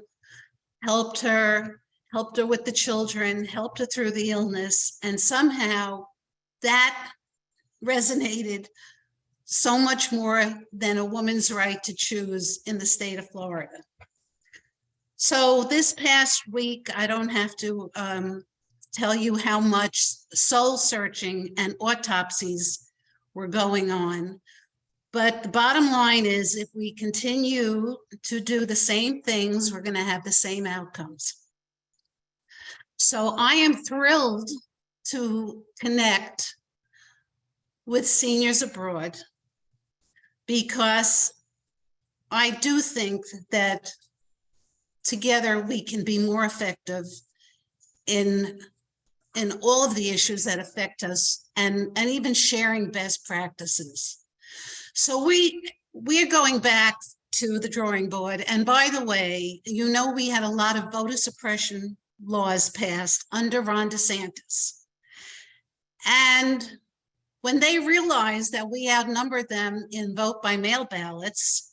helped her with the children, helped her through the illness. And somehow that resonated so much more than a woman's right to choose in the state of Florida. So this past week, I don't have to tell you how much soul searching and autopsies were going on. But the bottom line is, if we continue to do the same things, we're going to have the same outcomes. So I am thrilled to connect with Seniors Abroad, because I do think that together we can be more effective in all of the issues that affect us, and even sharing best practices. So we're going back to the drawing board. And by the way, you know, we had a lot of voter suppression laws passed under Ron DeSantis. And when they realized that we outnumbered them in vote by mail ballots,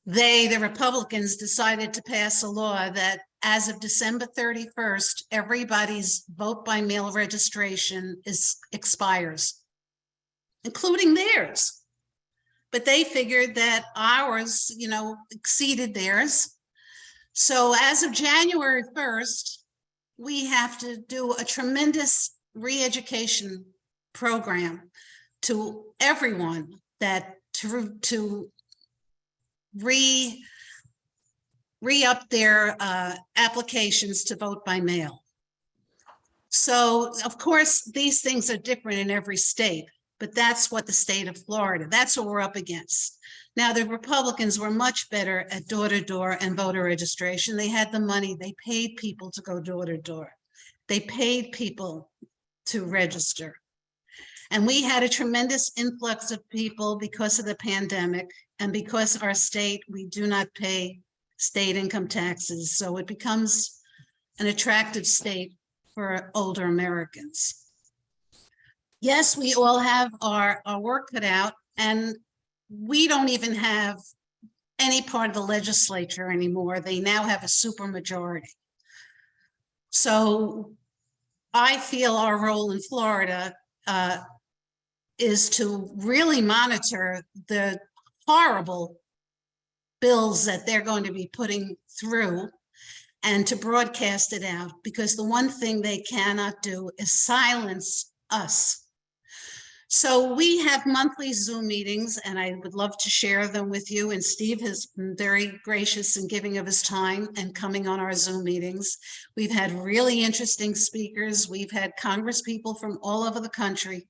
the Republicans, decided to pass a law that as of December 31st, everybody's vote by mail registration expires, including theirs. But they figured that ours, exceeded theirs. So as of January 1st, we have to do a tremendous re-education program to everyone that to re-up their applications to vote by mail. So of course, these things are different in every state, but that's what the state of Florida, that's what we're up against. Now, the Republicans were much better at door-to-door and voter registration. They had the money, they paid people to go door-to-door. They paid people to register. And we had a tremendous influx of people because of the pandemic, and because our state, we do not pay state income taxes. So it becomes an attractive state for older Americans. Yes, we all have our work cut out, and we don't even have any part of the legislature anymore. They now have a supermajority. So I feel our role in Florida is to really monitor the horrible bills that they're going to be putting through and to broadcast it out, because the one thing they cannot do is silence us. So we have monthly Zoom meetings, and I would love to share them with you. And Steve has been very gracious in giving of his time and coming on our Zoom meetings. We've had really interesting speakers. We've had Congress people from all over the country.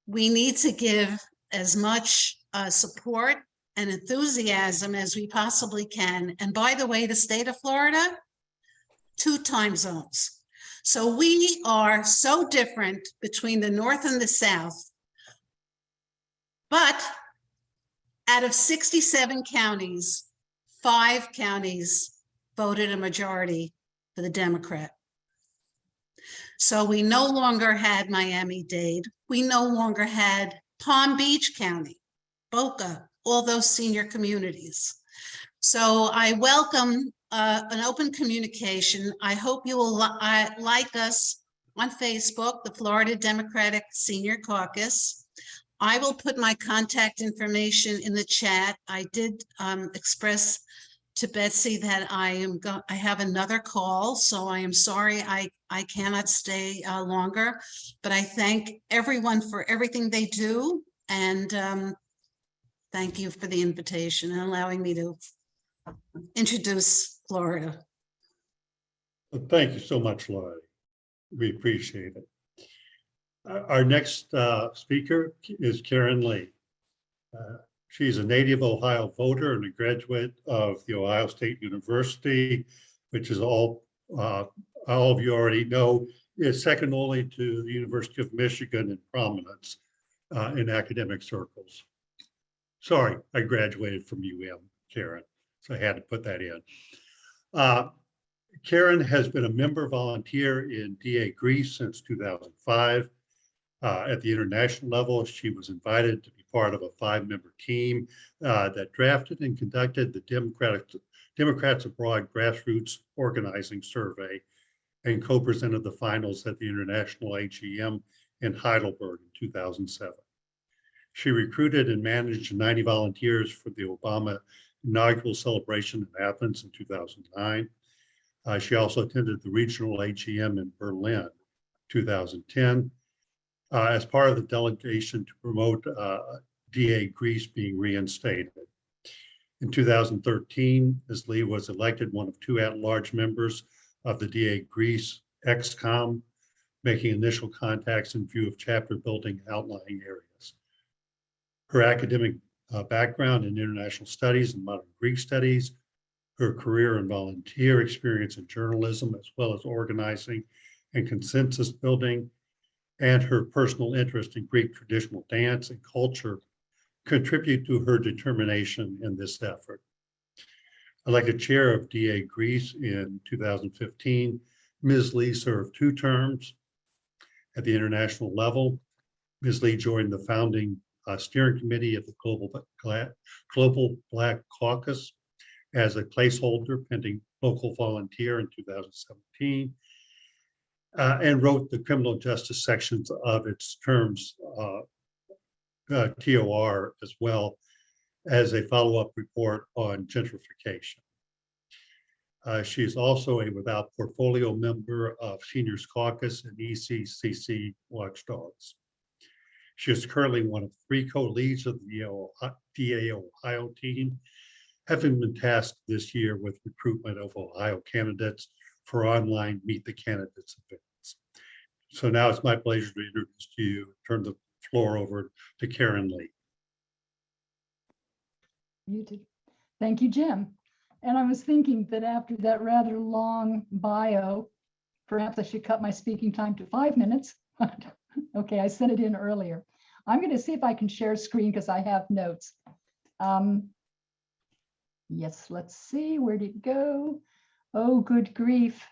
We need to give as much support and enthusiasm as we possibly can. And by the way, the state of Florida, 2 time zones. So we are so different between the North and the South. But out of 67 counties, 5 counties voted a majority for the Democrat. So we no longer had Miami-Dade. We no longer had Palm Beach County, Boca, all those senior communities. So I welcome an open communication. I hope you will like us on Facebook, the Florida Democratic Senior Caucus. I will put my contact information in the chat. I did express to Betsy that I have another call, so I am sorry I cannot stay longer, but I thank everyone for everything they do, and thank you for the invitation and allowing me to introduce Florida. Well, thank you so much, Laurie. We appreciate it. Our next speaker is Karen Lee. She's a native Ohio voter and a graduate of the Ohio State University, which is all of you already know, is second only to the University of Michigan in prominence in academic circles. Sorry, I graduated from Karen, so I had to put that in. Karen has been a member volunteer in DA Greece since 2005. At the international level, she was invited to be part of a 5-member team that drafted and conducted the Democrats Abroad grassroots organizing survey and co-presented the finals at the International AGM in Heidelberg in 2007. She recruited and managed 90 volunteers for the Obama inaugural celebration in Athens in 2009. She also attended the regional AGM in Berlin, 2010, as part of the delegation to promote DA Greece being reinstated. In 2013, Ms. Lee was elected one of 2 at-large members of the DA Greece ExCom, making initial contacts in view of chapter building and outlying areas. Her academic background in international studies and modern Greek studies, her career and volunteer experience in journalism, as well as organizing and consensus building, and her personal interest in Greek traditional dance and culture contribute to her determination in this effort. Elected chair of DA Greece in 2015, Ms. Lee served 2 terms. At the international level, Ms. Lee joined the founding steering committee of the Global Black Caucus as a placeholder pending local volunteer in 2017. And wrote the criminal justice sections of its terms, TOR, as well as a follow-up report on gentrification. She is also a without portfolio member of Seniors Caucus and ECCC Watchdogs. She is currently one of 3 co-leads of the DA Ohio team, having been tasked this year with recruitment of Ohio candidates for online Meet the Candidates events. So now it's my pleasure to introduce to you, turn the floor over to Karen Lee. You too. Thank you, Jim. And I was thinking that after that rather long bio, perhaps I should cut my speaking time to 5 minutes. Okay, I sent it in earlier. I'm going to see if I can share screen because I have notes. Yes, let's see, where did it go? Oh, good grief.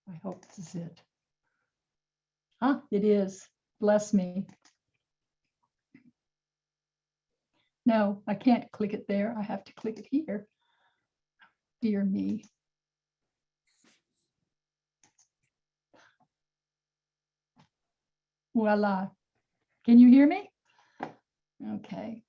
I hope this is it. Ah, it is. Bless me. No, I can't click it there. I have to click it here. Dear me. Voila. Can you hear me? Okay.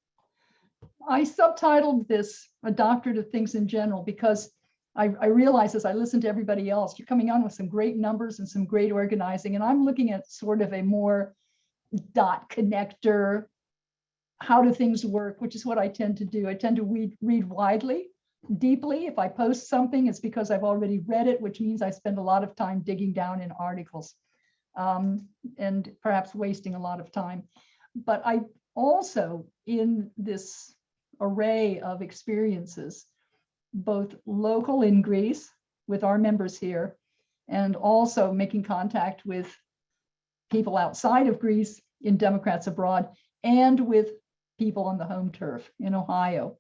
I subtitled this A Doctorate of Things in General because I realize as I listen to everybody else, you're coming on with some great numbers and some great organizing, and I'm looking at sort of a more dot connector, how do things work, which is what I tend to do. I tend to read widely, deeply. If I post something, it's because I've already read it, which means I spend a lot of time digging down in articles and perhaps wasting a lot of time. But I also, in this array of experiences, both local in Greece with our members here, and also making contact with people outside of Greece in Democrats Abroad, and with people on the home turf in Ohio,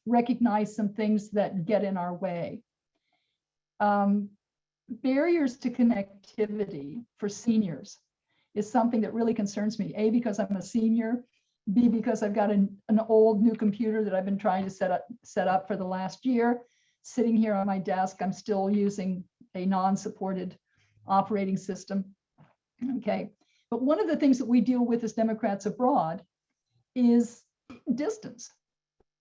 recognize some things that get in our way. Barriers to connectivity for seniors is something that really concerns me. A, because I'm a senior. B, because I've got an old new computer that I've been trying to set up for the last year. Sitting here on my desk, I'm still using a non-supported operating system. Okay, but one of the things that we deal with as Democrats Abroad is distance.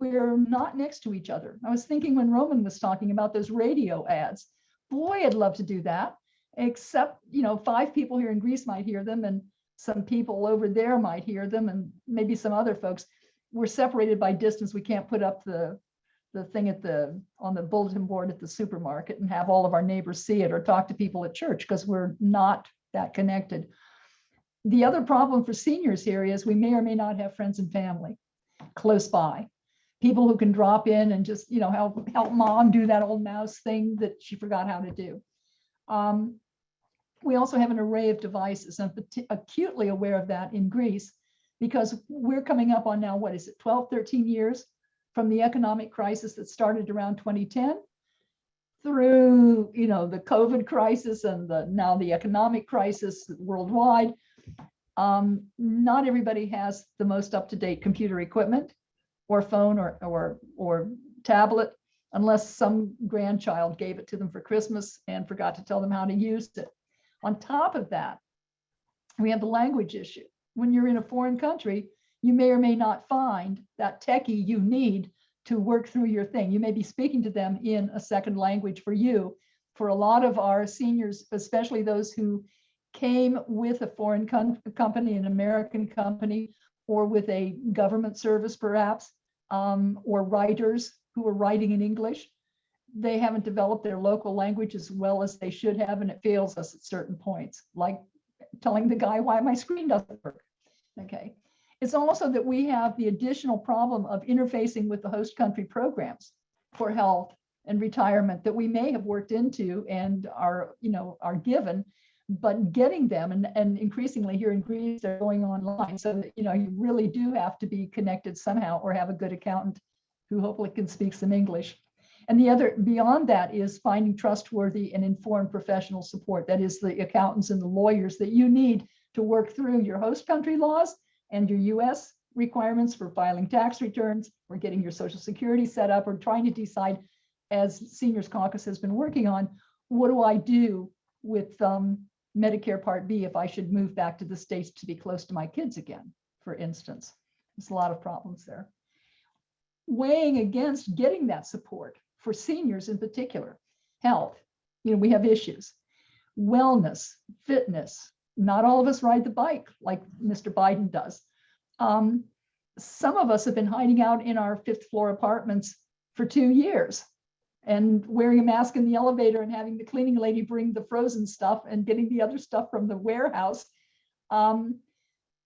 We're not next to each other. I was thinking when Roman was talking about those radio ads, boy, I'd love to do that, except, 5 people here in Greece might hear them, and some people over there might hear them, and maybe some other folks. We're separated by distance. We can't put up the thing on the bulletin board at the supermarket and have all of our neighbors see it, or talk to people at church, because we're not that connected. The other problem for seniors here is we may or may not have friends and family close by. People who can drop in and just, help mom do that old mouse thing that she forgot how to do. We also have an array of devices. I'm acutely aware of that in Greece, because we're coming up on now, 12, 13 years from the economic crisis that started around 2010 through, the COVID crisis and now the economic crisis worldwide. Not everybody has the most up-to-date computer equipment or phone or tablet, unless some grandchild gave it to them for Christmas and forgot to tell them how to use it. On top of that, we have the language issue. When you're in a foreign country, you may or may not find that techie you need to work through your thing. You may be speaking to them in a second language for you. For a lot of our seniors, especially those who came with a foreign company, an American company, or with a government service perhaps, or writers who are writing in English, they haven't developed their local language as well as they should have, and it fails us at certain points, like telling the guy why my screen doesn't work. Okay. It's also that we have the additional problem of interfacing with the host country programs for health and retirement that we may have worked into and are given, but getting them, and increasingly here in Greece, they're going online, so that you really do have to be connected somehow, or have a good accountant who hopefully can speak some English. And the other beyond that is finding trustworthy and informed professional support. That is the accountants and the lawyers that you need to work through your host country laws and your US requirements for filing tax returns, or getting your Social Security set up, or trying to decide, as Seniors Caucus has been working on, what do I do with Medicare Part B if I should move back to the States to be close to my kids again, for instance. There's a lot of problems there. Weighing against getting that support for seniors in particular, health, we have issues, wellness, fitness. Not all of us ride the bike like Mr. Biden does. Some of us have been hiding out in our 5th floor apartments for 2 years and wearing a mask in the elevator and having the cleaning lady bring the frozen stuff and getting the other stuff from the warehouse.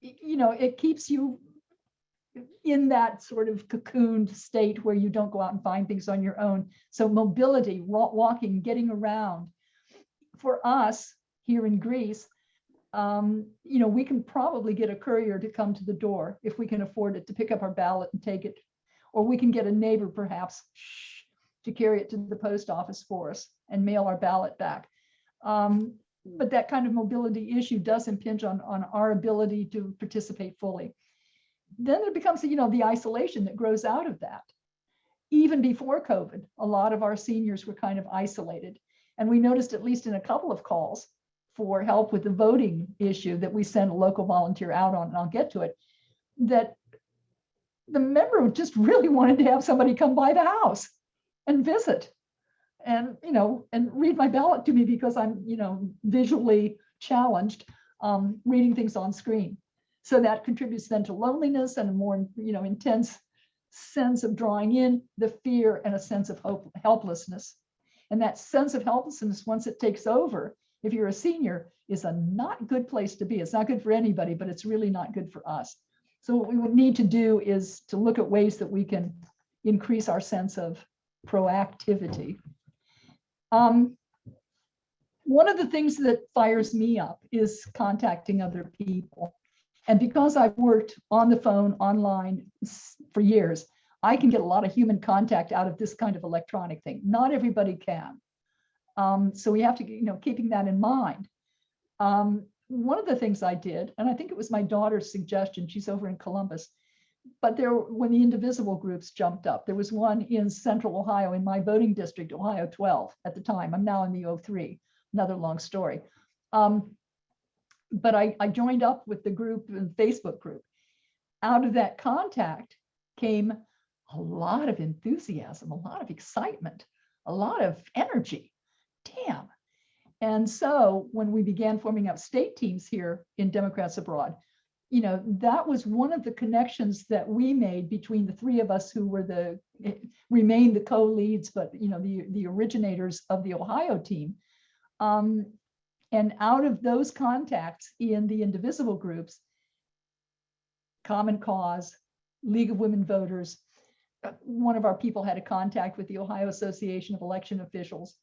It keeps you in that sort of cocooned state where you don't go out and find things on your own. So mobility, walking, getting around. For us here in Greece, we can probably get a courier to come to the door if we can afford it, to pick up our ballot and take it. Or we can get a neighbor perhaps to carry it to the post office for us and mail our ballot back. But that kind of mobility issue does impinge on our ability to participate fully. Then there becomes, the isolation that grows out of that. Even before COVID, a lot of our seniors were kind of isolated. And we noticed, at least in a couple of calls for help with the voting issue that we sent a local volunteer out on, and I'll get to it, that the member just really wanted to have somebody come by the house and visit and, and read my ballot to me because I'm, visually challenged, reading things on screen. So that contributes then to loneliness and a more, intense sense of drawing in the fear and a sense of helplessness. And that sense of helplessness, once it takes over, if you're a senior, is a not good place to be. It's not good for anybody, but it's really not good for us. So what we would need to do is to look at ways that we can increase our sense of proactivity. One of the things that fires me up is contacting other people. And because I've worked on the phone, online for years, I can get a lot of human contact out of this kind of electronic thing. Not everybody can. So we have to, keeping that in mind. One of the things I did, and I think it was my daughter's suggestion, she's over in Columbus, but when the indivisible groups jumped up, there was one in Central Ohio in my voting district, Ohio 12 at the time. I'm now in the 03, another long story. But I joined up with the group, the Facebook group. Out of that contact came a lot of enthusiasm, a lot of excitement, a lot of energy. Damn. And so when we began forming up state teams here in Democrats Abroad, that was one of the connections that we made between the three of us who were remained the co-leads, but the originators of the Ohio team. And out of those contacts in the indivisible groups, Common Cause, League of Women Voters, one of our people had a contact with the Ohio Association of Election Officials.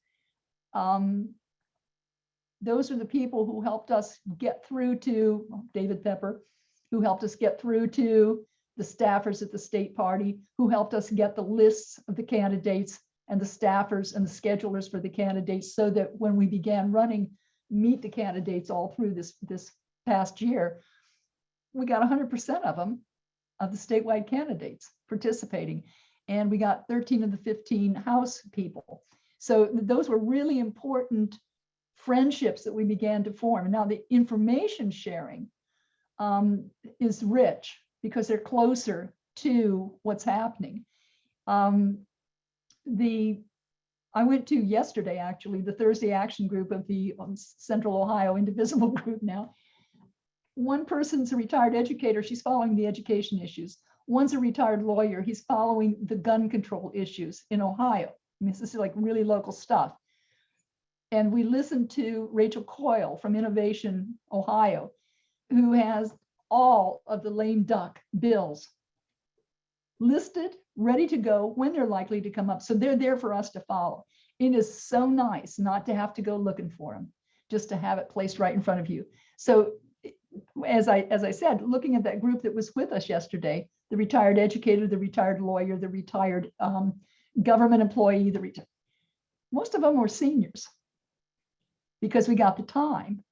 Those are the people who helped us get through to David Pepper, who helped us get through to the staffers at the state party, who helped us get the lists of the candidates and the staffers and the schedulers for the candidates, so that when we began running Meet the Candidates all through this past year, we got 100% of them, of the statewide candidates participating. And we got 13 of the 15 House people. So those were really important friendships that we began to form. And now the information sharing is rich because they're closer to what's happening. I went to yesterday, actually, the Thursday action group of the Central Ohio Indivisible group now. One person's a retired educator. She's following the education issues. One's a retired lawyer. He's following the gun control issues in Ohio. I mean, this is like really local stuff. And we listened to Rachel Coyle from Innovation Ohio, who has all of the lame duck bills listed, ready to go when they're likely to come up. So they're there for us to follow. It is so nice not to have to go looking for them, just to have it placed right in front of you. So as I said, looking at that group that was with us yesterday, the retired educator, the retired lawyer, the retired government employee, most of them were seniors because we got the time,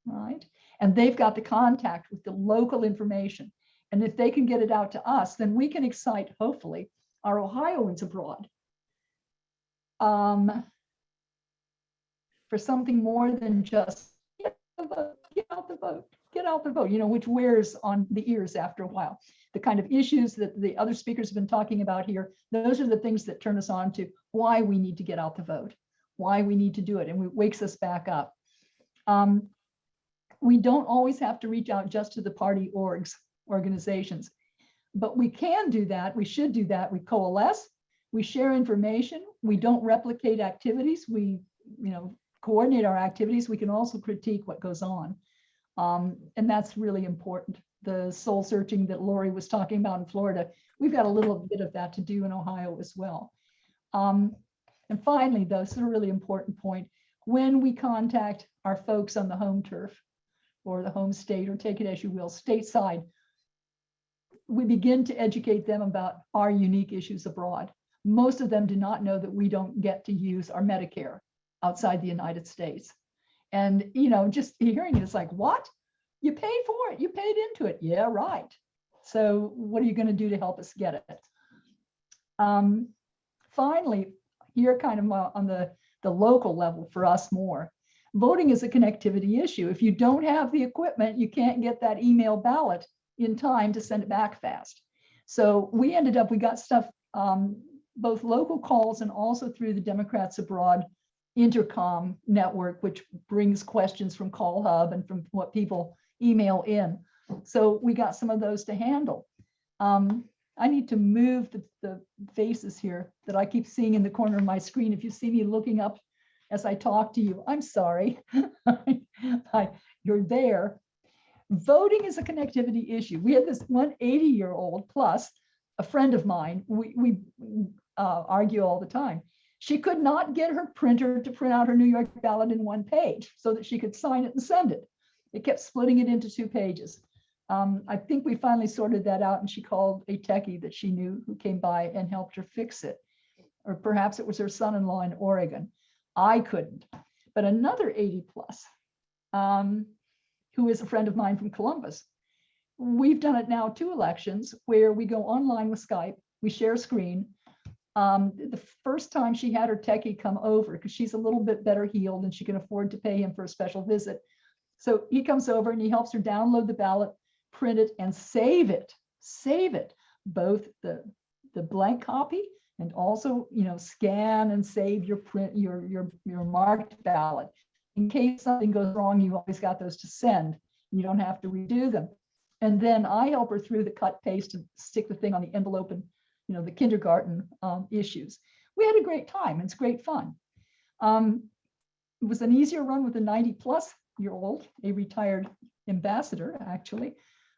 right? And they've got the contact with the local information. And if they can get it out to us, then we can excite, hopefully, our Ohioans abroad for something more than just get out the vote, which wears on the ears after a while. The kind of issues that the other speakers have been talking about here, those are the things that turn us on to why we need to get out the vote, why we need to do it, and it wakes us back up. We don't always have to reach out just to the party organizations, but we can do that. We should do that. We coalesce, we share information, we don't replicate activities, we coordinate our activities. We can also critique what goes on, and that's really important. The soul searching that Lori was talking about in Florida, we've got a little bit of that to do in Ohio as well. And finally, though, this is a really important point, when we contact our folks on the home turf or the home state, or take it as you will, stateside, we begin to educate them about our unique issues abroad. Most of them do not know that we don't get to use our Medicare outside the United States. And, just hearing it, it's like, what? You paid for it, you paid into it. Yeah, right. So what are you going to do to help us get it? Finally, here kind of on the local level for us more, Voting is a connectivity issue. If you don't have the equipment, you can't get that email ballot in time to send it back fast. So we ended up, we got stuff, both local calls and also through the Democrats Abroad intercom network, which brings questions from Call Hub and from what people email in. So we got some of those to handle. I need to move the faces here that I keep seeing in the corner of my screen. If you see me looking up as I talk to you, I'm sorry. You're there. Voting is a connectivity issue. We had this one 80-year-old plus, a friend of mine, we argue all the time. She could not get her printer to print out her New York ballot in one page so that she could sign it and send it. It kept splitting it into 2 pages. I think we finally sorted that out, and she called a techie that she knew who came by and helped her fix it. Or perhaps it was her son-in-law in Oregon. I couldn't. But another 80 plus, who is a friend of mine from Columbus, we've done it now 2 elections where we go online with Skype, we share screen. The first time she had her techie come over because she's a little bit better healed and she can afford to pay him for a special visit. So he comes over and he helps her download the ballot, print it, and save it. Save it, both the blank copy and also, you know, scan and save your print, your marked ballot. In case something goes wrong, you always got those to send. You don't have to redo them. And then I help her through the cut paste and stick the thing on the envelope and, you know, the kindergarten issues. We had a great time. It's great fun. It was an easier run with a 90-plus-year-old, a retired ambassador, actually,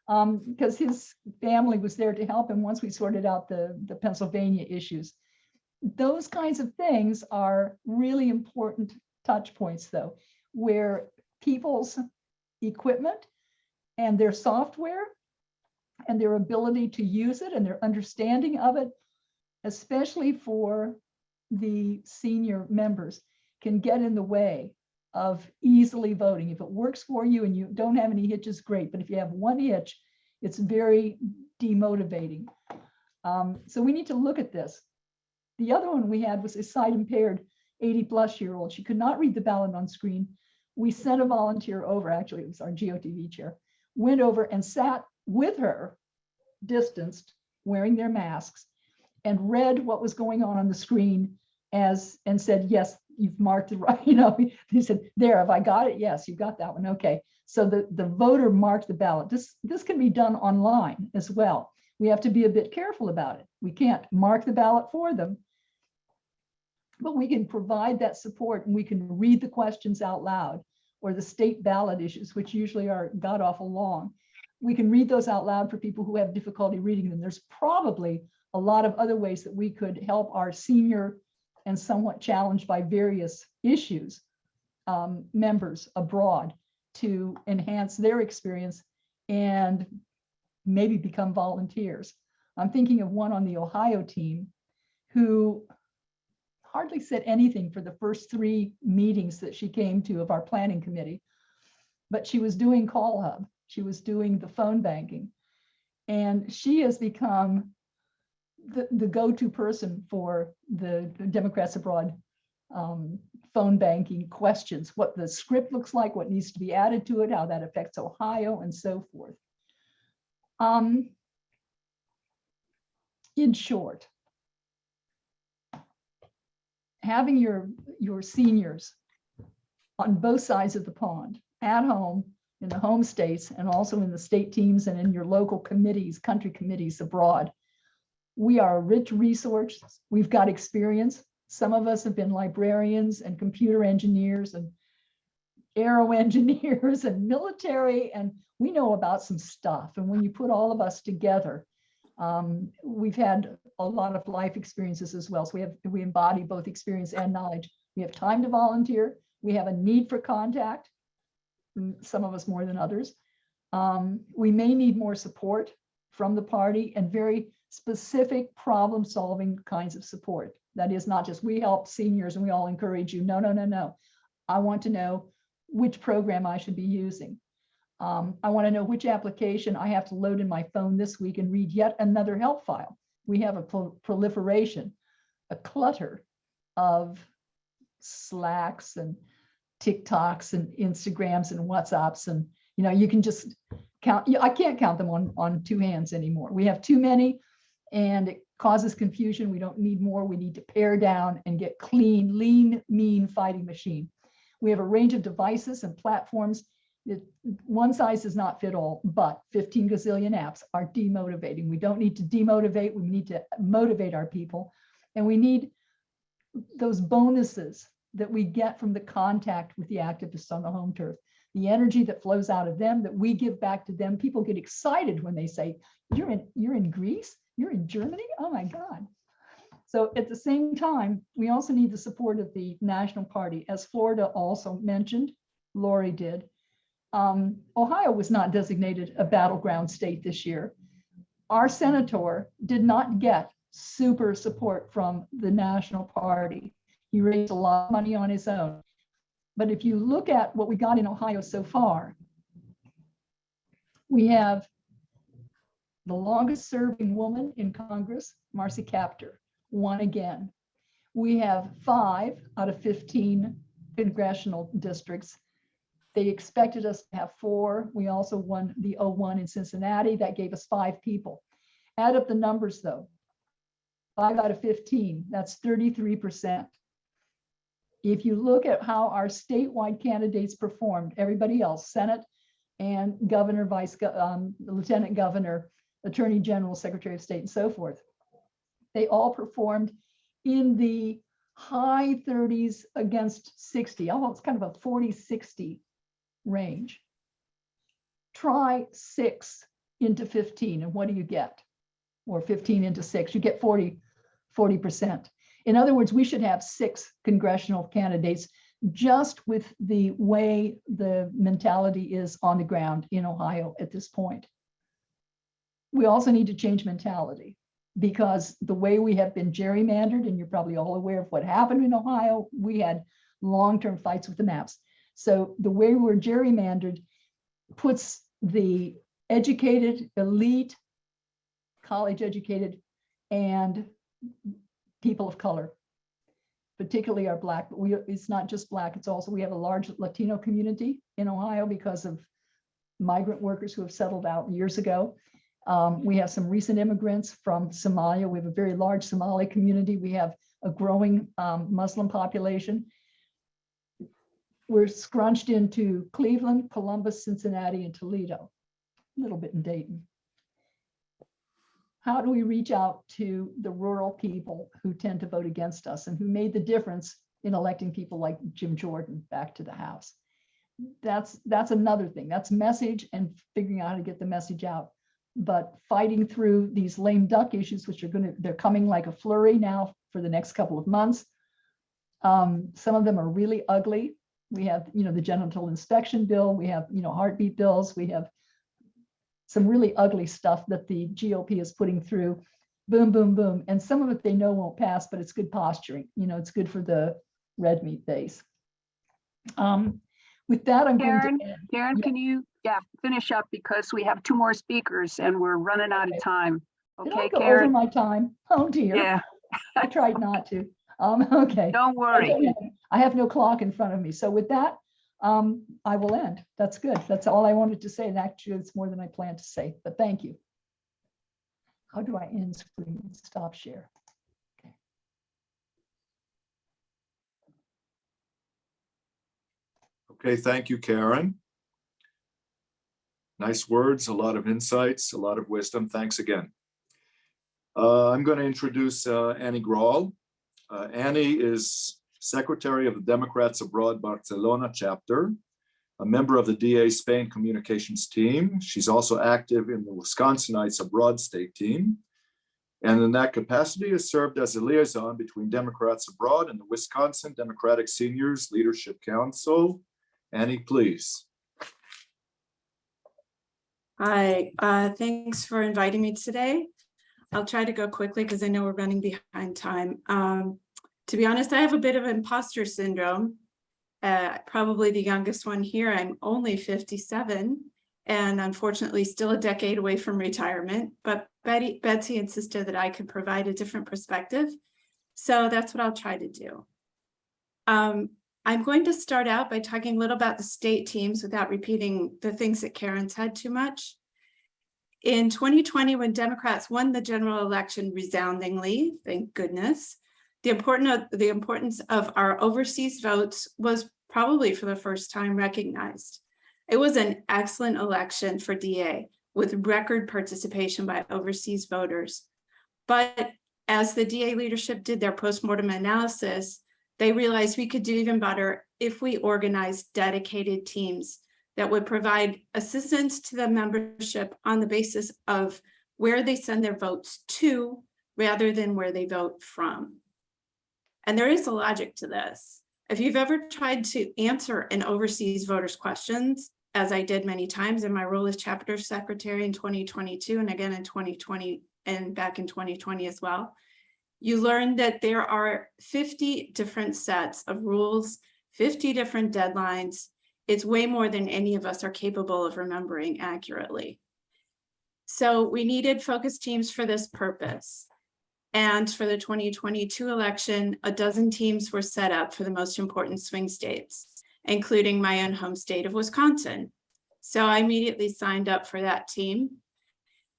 because his family was there to help him once we sorted out the Pennsylvania issues. Those kinds of things are really important touch points, though, where people's equipment and their software and their ability to use it and their understanding of it, especially for the senior members, can get in the way of easily voting. If it works for you and you don't have any hitches, great. But if you have one hitch, it's very demotivating. So we need to look at this. The other one we had was a sight impaired 80-plus-year-old. She could not read the ballot on screen. We sent a volunteer over, actually it was our GOTV chair, went over and sat with her, distanced, wearing their masks, and read what was going on the screen and said, yes, you've marked it right. You know, he said, there, have I got it? Yes, you got that one. Okay. So the voter marked the ballot. This can be done online as well. We have to be a bit careful about it. We can't mark the ballot for them, but we can provide that support and we can read the questions out loud, or the state ballot issues, which usually are god awful long. We can read those out loud for people who have difficulty reading them. There's probably a lot of other ways that we could help our senior and somewhat challenged by various issues members abroad to enhance their experience and maybe become volunteers. I'm thinking of one on the Ohio team who hardly said anything for the first 3 meetings that she came to of our planning committee, but she was doing Call Hub. She was doing the phone banking, and she has become the go-to person for the Democrats Abroad phone banking questions, what the script looks like, what needs to be added to it, how that affects Ohio, and so forth. In short, having your seniors on both sides of the pond, at home, in the home states, and also in the state teams and in your local committees, country committees abroad. We are a rich resource. We've got experience. Some of us have been librarians and computer engineers and aero engineers and military, and we know about some stuff. And when you put all of us together, we've had a lot of life experiences as well. So we embody both experience and knowledge. We have time to volunteer. We have a need for contact, some of us more than others. We may need more support from the party and very specific problem-solving kinds of support. That is not just we help seniors and we all encourage you. No, no, no, no. I want to know which program I should be using. I want to know which application I have to load in my phone this week and read yet another help file. We have a proliferation, a clutter of Slacks and TikToks and Instagrams and WhatsApps, and you can just count. I can't count them on two hands anymore. We have too many, and it causes confusion. We don't need more. We need to pare down and get clean, lean, mean fighting machine. We have a range of devices and platforms. One size does not fit all, but 15 gazillion apps are demotivating. We don't need to demotivate. We need to motivate our people, and we need those bonuses that we get from the contact with the activists on the home turf, the energy that flows out of them that we give back to them. People get excited when they say, you're in Greece, you're in Germany, oh my God. So at the same time, we also need the support of the national party. As Florida also mentioned, Lori did. Ohio was not designated a battleground state this year. Our senator did not get super support from the national party. He raised a lot of money on his own. But if you look at what we got in Ohio so far, we have the longest serving woman in Congress, Marcy Kaptur, won again. We have 5 out of 15 congressional districts. They expected us to have 4. We also won the 01 in Cincinnati. That gave us 5 people. Add up the numbers though. 5 out of 15, that's 33%. If you look at how our statewide candidates performed, everybody else, Senate and governor, lieutenant governor, attorney general, secretary of state, and so forth, they all performed in the high 30s against 60. Almost kind of a 40-60 range. Try 6 into 15, and what do you get? Or 15 into 6, you get 40%. In other words, we should have 6 congressional candidates just with the way the mentality is on the ground in Ohio at this point. We also need to change mentality, because the way we have been gerrymandered, and you're probably all aware of what happened in Ohio, we had long-term fights with the maps. So the way we're gerrymandered puts the educated, elite, college educated, and people of color, particularly our Black, but it's not just Black, it's also, we have a large Latino community in Ohio because of migrant workers who have settled out years ago. We have some recent immigrants from Somalia. We have a very large Somali community. We have a growing Muslim population. We're scrunched into Cleveland, Columbus, Cincinnati, and Toledo, a little bit in Dayton. How do we reach out to the rural people who tend to vote against us and who made the difference in electing people like Jim Jordan back to the House? That's another thing. That's message and figuring out how to get the message out. But fighting through these lame duck issues, which they're coming like a flurry now for the next couple of months. Some of them are really ugly. We have, the genital inspection bill. We have, heartbeat bills. We have some really ugly stuff that the GOP is putting through. Boom, boom, boom. And some of it they know won't pass, but it's good posturing. It's good for the red meat base. With that, I'm going to end. Karen, can you finish up, because we have 2 more speakers and we're running out of time. Did Okay, I go Karen? over my time? Oh dear. Yeah. I tried not to. Okay. Don't worry. I have no clock in front of me. So with that, I will end. That's good. That's all I wanted to say. And actually, it's more than I planned to say, but thank you. How do I end screen? Stop share. Okay. Okay, thank you, Karen. Nice words, a lot of insights, a lot of wisdom. Thanks again. I'm going to introduce Annie Grawl. Annie is Secretary of the Democrats Abroad Barcelona chapter, a member of the DA Spain communications team. She's also active in the Wisconsinites Abroad state team. And in that capacity has served as a liaison between Democrats Abroad and the Wisconsin Democratic Seniors Leadership Council. Annie, please. Hi, thanks for inviting me today. I'll try to go quickly because I know we're running behind time. To be honest, I have a bit of imposter syndrome. Probably the youngest one here. I'm only 57 and unfortunately still a decade away from retirement, but Betsy insisted that I could provide a different perspective. So that's what I'll try to do. I'm going to start out by talking a little about the state teams without repeating the things that Karen said too much. In 2020, when Democrats won the general election resoundingly, thank goodness, the importance of our overseas votes was probably for the first time recognized. It was an excellent election for DA with record participation by overseas voters. But as the DA leadership did their postmortem analysis, they realized we could do even better if we organized dedicated teams that would provide assistance to the membership on the basis of where they send their votes to rather than where they vote from. And there is a logic to this. If you've ever tried to answer an overseas voters' questions, as I did many times in my role as chapter secretary in 2022 and again in 2020 and back in 2020 as well, you learn that there are 50 different sets of rules, 50 different deadlines. It's way more than any of us are capable of remembering accurately. So we needed focus teams for this purpose. And for the 2022 election, a dozen teams were set up for the most important swing states, including my own home state of Wisconsin. So I immediately signed up for that team.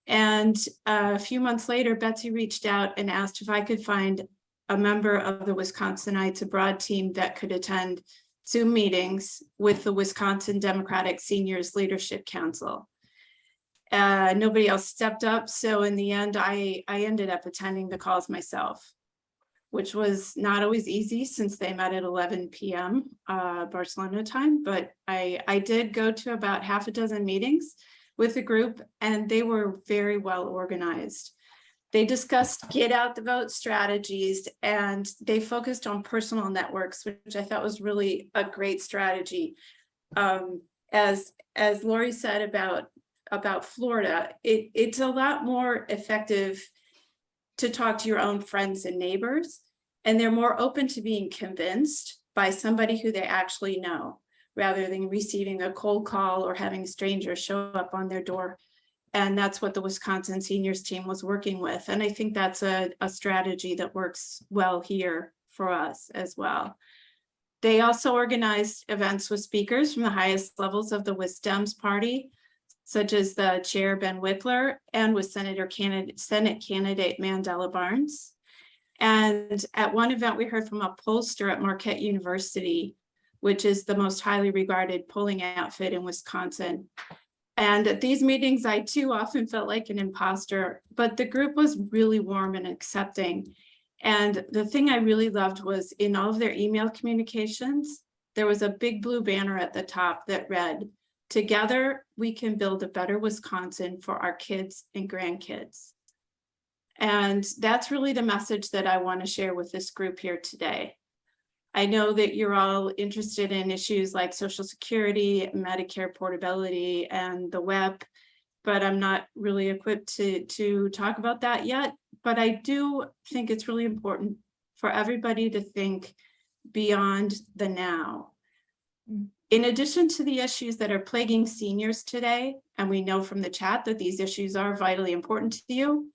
And a few months later, Betsy reached out and asked if I could find a member of the Wisconsinites Abroad team that could attend Zoom meetings with the Wisconsin Democratic Seniors Leadership Council. Nobody else stepped up. So in the end, I ended up attending the calls myself, which was not always easy since they met at 11 p.m. Barcelona time, but I did go to about half a dozen meetings with the group, and they were very well organized. They discussed get out the vote strategies, and they focused on personal networks, which I thought was really a great strategy. As Lori said about Florida, it's a lot more effective to talk to your own friends and neighbors, and they're more open to being convinced by somebody who they actually know, rather than receiving a cold call or having strangers show up on their door. And that's what the Wisconsin seniors team was working with. And I think that's a strategy that works well here for us as well. They also organized events with speakers from the highest levels of the WisDems party, such as the chair, Ben Wickler, and with Senate candidate Mandela Barnes. And at one event, we heard from a pollster at Marquette University, which is the most highly regarded polling outfit in Wisconsin. And at these meetings, I too often felt like an imposter, but the group was really warm and accepting. And the thing I really loved was in all of their email communications, there was a big blue banner at the top that read, "Together, we can build a better Wisconsin for our kids and grandkids." And that's really the message that I want to share with this group here today. I know that you're all interested in issues like Social Security, Medicare Portability, and the WEP, but I'm not really equipped to talk about that yet. But I do think it's really important for everybody to think beyond the now. In addition to the issues that are plaguing seniors today, and we know from the chat that these issues are vitally important to you,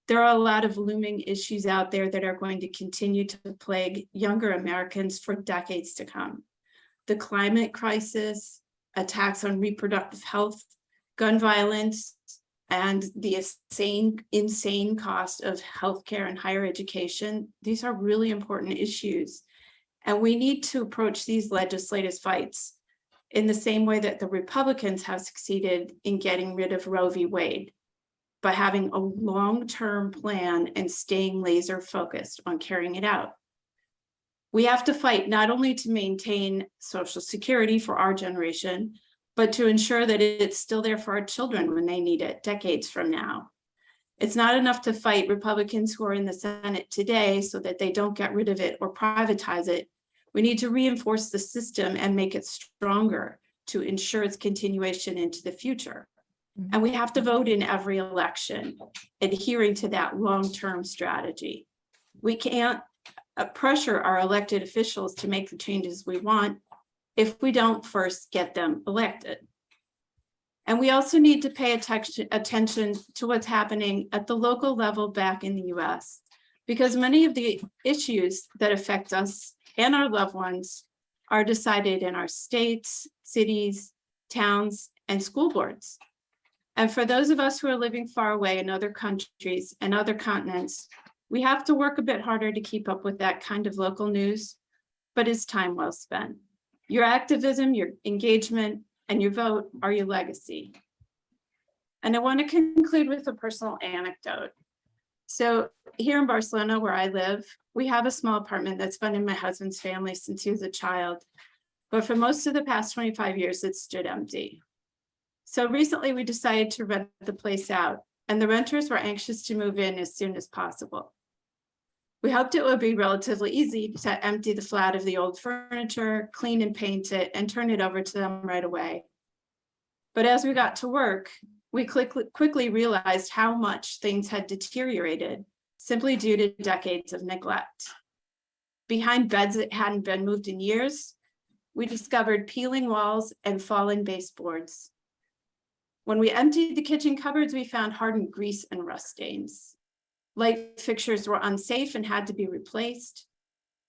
there are a lot of looming issues out there that are going to continue to plague younger Americans for decades to come. The climate crisis, attacks on reproductive health, gun violence, and the insane cost of healthcare and higher education. These are really important issues. And we need to approach these legislative fights in the same way that the Republicans have succeeded in getting rid of Roe v. Wade, by having a long-term plan and staying laser focused on carrying it out. We have to fight not only to maintain Social Security for our generation, but to ensure that it's still there for our children when they need it decades from now. It's not enough to fight Republicans who are in the Senate today so that they don't get rid of it or privatize it. We need to reinforce the system and make it stronger to ensure its continuation into the future. And we have to vote in every election, adhering to that long-term strategy. We can't pressure our elected officials to make the changes we want if we don't first get them elected. And we also need to pay attention to what's happening at the local level back in the US, because many of the issues that affect us and our loved ones are decided in our states, cities, towns, and school boards. And for those of us who are living far away in other countries and other continents, we have to work a bit harder to keep up with that kind of local news, but it's time well spent. Your activism, your engagement, and your vote are your legacy. And I want to conclude with a personal anecdote. So here in Barcelona, where I live, we have a small apartment that's been in my husband's family since he was a child. But for most of the past 25 years, it stood empty. So recently we decided to rent the place out, and the renters were anxious to move in as soon as possible. We hoped it would be relatively easy to empty the flat of the old furniture, clean and paint it, and turn it over to them right away. But as we got to work, we quickly realized how much things had deteriorated simply due to decades of neglect. Behind beds that hadn't been moved in years, we discovered peeling walls and fallen baseboards. When we emptied the kitchen cupboards, we found hardened grease and rust stains. Light fixtures were unsafe and had to be replaced.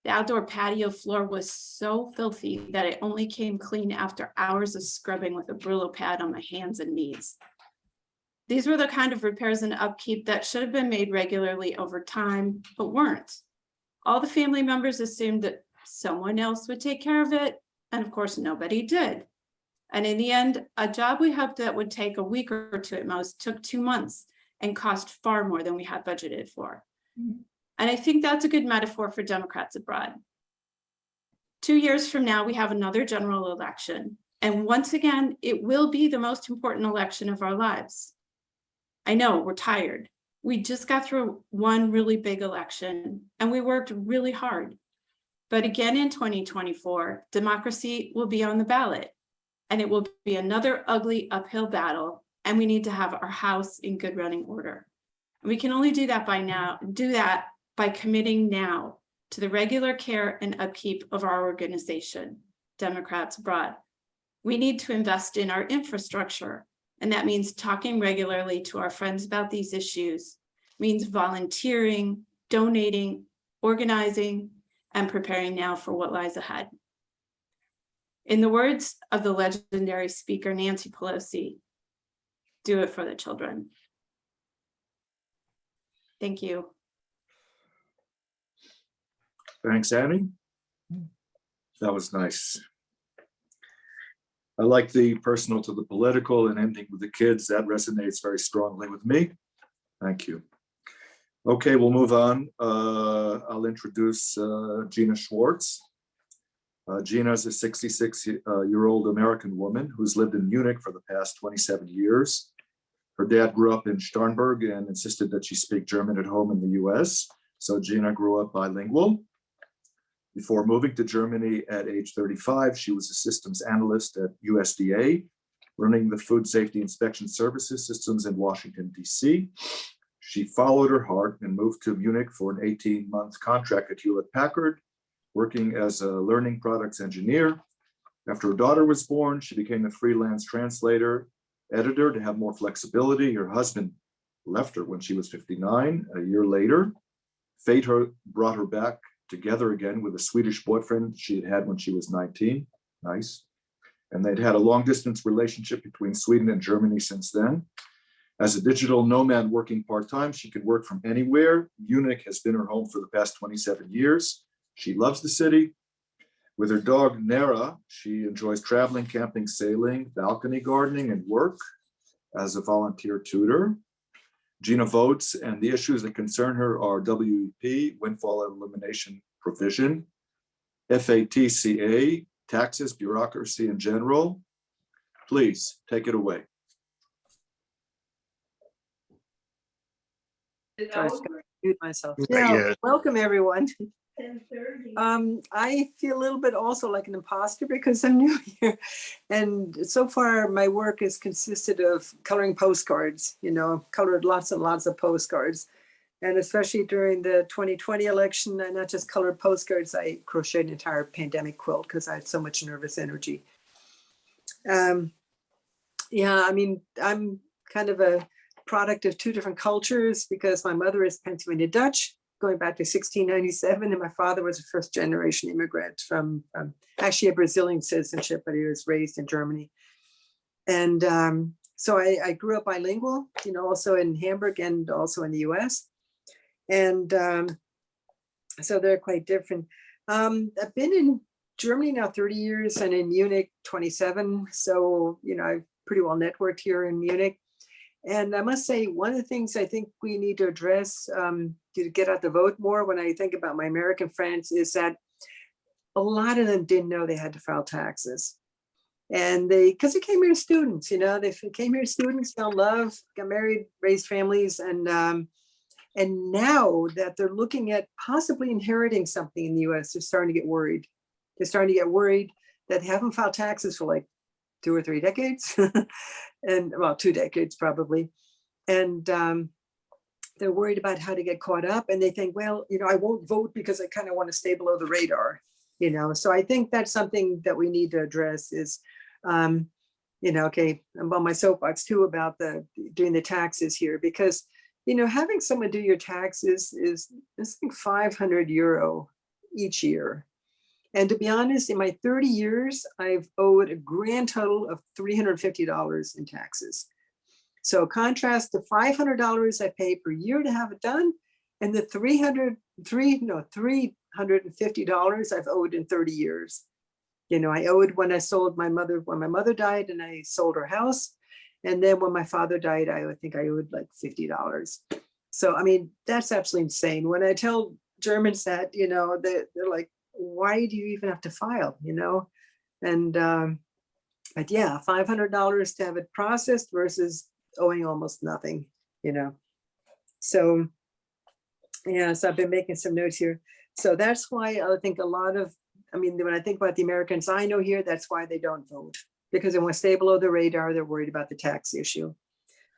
The outdoor patio floor was so filthy that it only came clean after hours of scrubbing with a Brillo pad on my hands and knees. These were the kind of repairs and upkeep that should have been made regularly over time, but weren't. All the family members assumed that someone else would take care of it, and of course, nobody did. And in the end, a job we hoped that would take a week or two at most took 2 months and cost far more than we had budgeted for. And I think that's a good metaphor for Democrats abroad. 2 years from now, we have another general election. And once again, it will be the most important election of our lives. I know we're tired. We just got through one really big election and we worked really hard. But again, in 2024, democracy will be on the ballot and it will be another ugly uphill battle. And we need to have our house in good running order. And we can only do that by committing now to the regular care and upkeep of our organization, Democrats Abroad. We need to invest in our infrastructure, and that means talking regularly to our friends about these issues, means volunteering, donating, organizing, and preparing now for what lies ahead. In the words of the legendary speaker, Nancy Pelosi, do it for the children. Thank you. Thanks, Annie. That was nice. I like the personal to the political and ending with the kids. That resonates very strongly with me. Thank you. Okay, we'll move on. I'll introduce Gina Schwartz. Gina is a 66-year-old American woman who's lived in Munich for the past 27 years. Her dad grew up in Starnberg and insisted that she speak German at home in the US. So Gina grew up bilingual. Before moving to Germany at age 35, she was a systems analyst at USDA, running the food safety inspection services systems in Washington, DC. She followed her heart and moved to Munich for an 18-month contract at Hewlett-Packard, working as a learning products engineer. After her daughter was born, she became a freelance translator, editor to have more flexibility. Her husband left her when she was 59. A year later, fate brought her back together again with a Swedish boyfriend she had had when she was 19. Nice. And they'd had a long distance relationship between Sweden and Germany since then. As a digital nomad working part-time, she could work from anywhere. Munich has been her home for the past 27 years. She loves the city. With her dog, Nera, she enjoys traveling, camping, sailing, balcony gardening, and work as a volunteer tutor. Gina votes, and the issues that concern her are WEP, Windfall Elimination Provision, FATCA, taxes, bureaucracy in general. Please take it away. I was going to mute myself. Yeah. Welcome, everyone. I feel a little bit also like an imposter because I'm new here. And so far, my work has consisted of coloring postcards, colored lots and lots of postcards. And especially during the 2020 election, I not just colored postcards, I crocheted an entire pandemic quilt because I had so much nervous energy. I'm kind of a product of two different cultures because my mother is Pennsylvania Dutch, going back to 1697, and my father was a first generation immigrant from actually a Brazilian citizenship, but he was raised in Germany. And so I grew up bilingual, also in Hamburg and also in the US. And so they're quite different. I've been in Germany now 30 years and in Munich 27. So, I've pretty well networked here in Munich. And I must say, one of the things I think we need to address to get out the vote more when I think about my American friends is that a lot of them didn't know they had to file taxes. And because they came here as students, they came here as students, fell in love, got married, raised families. And now that they're looking at possibly inheriting something in the US, they're starting to get worried. They're starting to get worried that they haven't filed taxes for like 2 or 3 decades, and well, 2 decades probably. And they're worried about how to get caught up. And they think, well, I won't vote because I kind of want to stay below the radar, So I think that's something that we need to address is, okay, I'm on my soapbox too about doing the taxes here, because, having someone do your taxes is like €500 each year. And to be honest, in my 30 years, I've owed a grand total of $350 in taxes. So contrast the $500 I pay per year to have it done, and the $350 I've owed in 30 years. I owed when my mother died and I sold her house. And then when my father died, I think I owed like $50. So, I mean, that's absolutely insane. When I tell Germans that, they're like, why do you even have to file, And, but yeah, $500 to have it processed versus owing almost nothing, So, yeah, so I've been making some notes here. So that's why I think when I think about the Americans I know here, that's why they don't vote, because they want to stay below the radar. They're worried about the tax issue.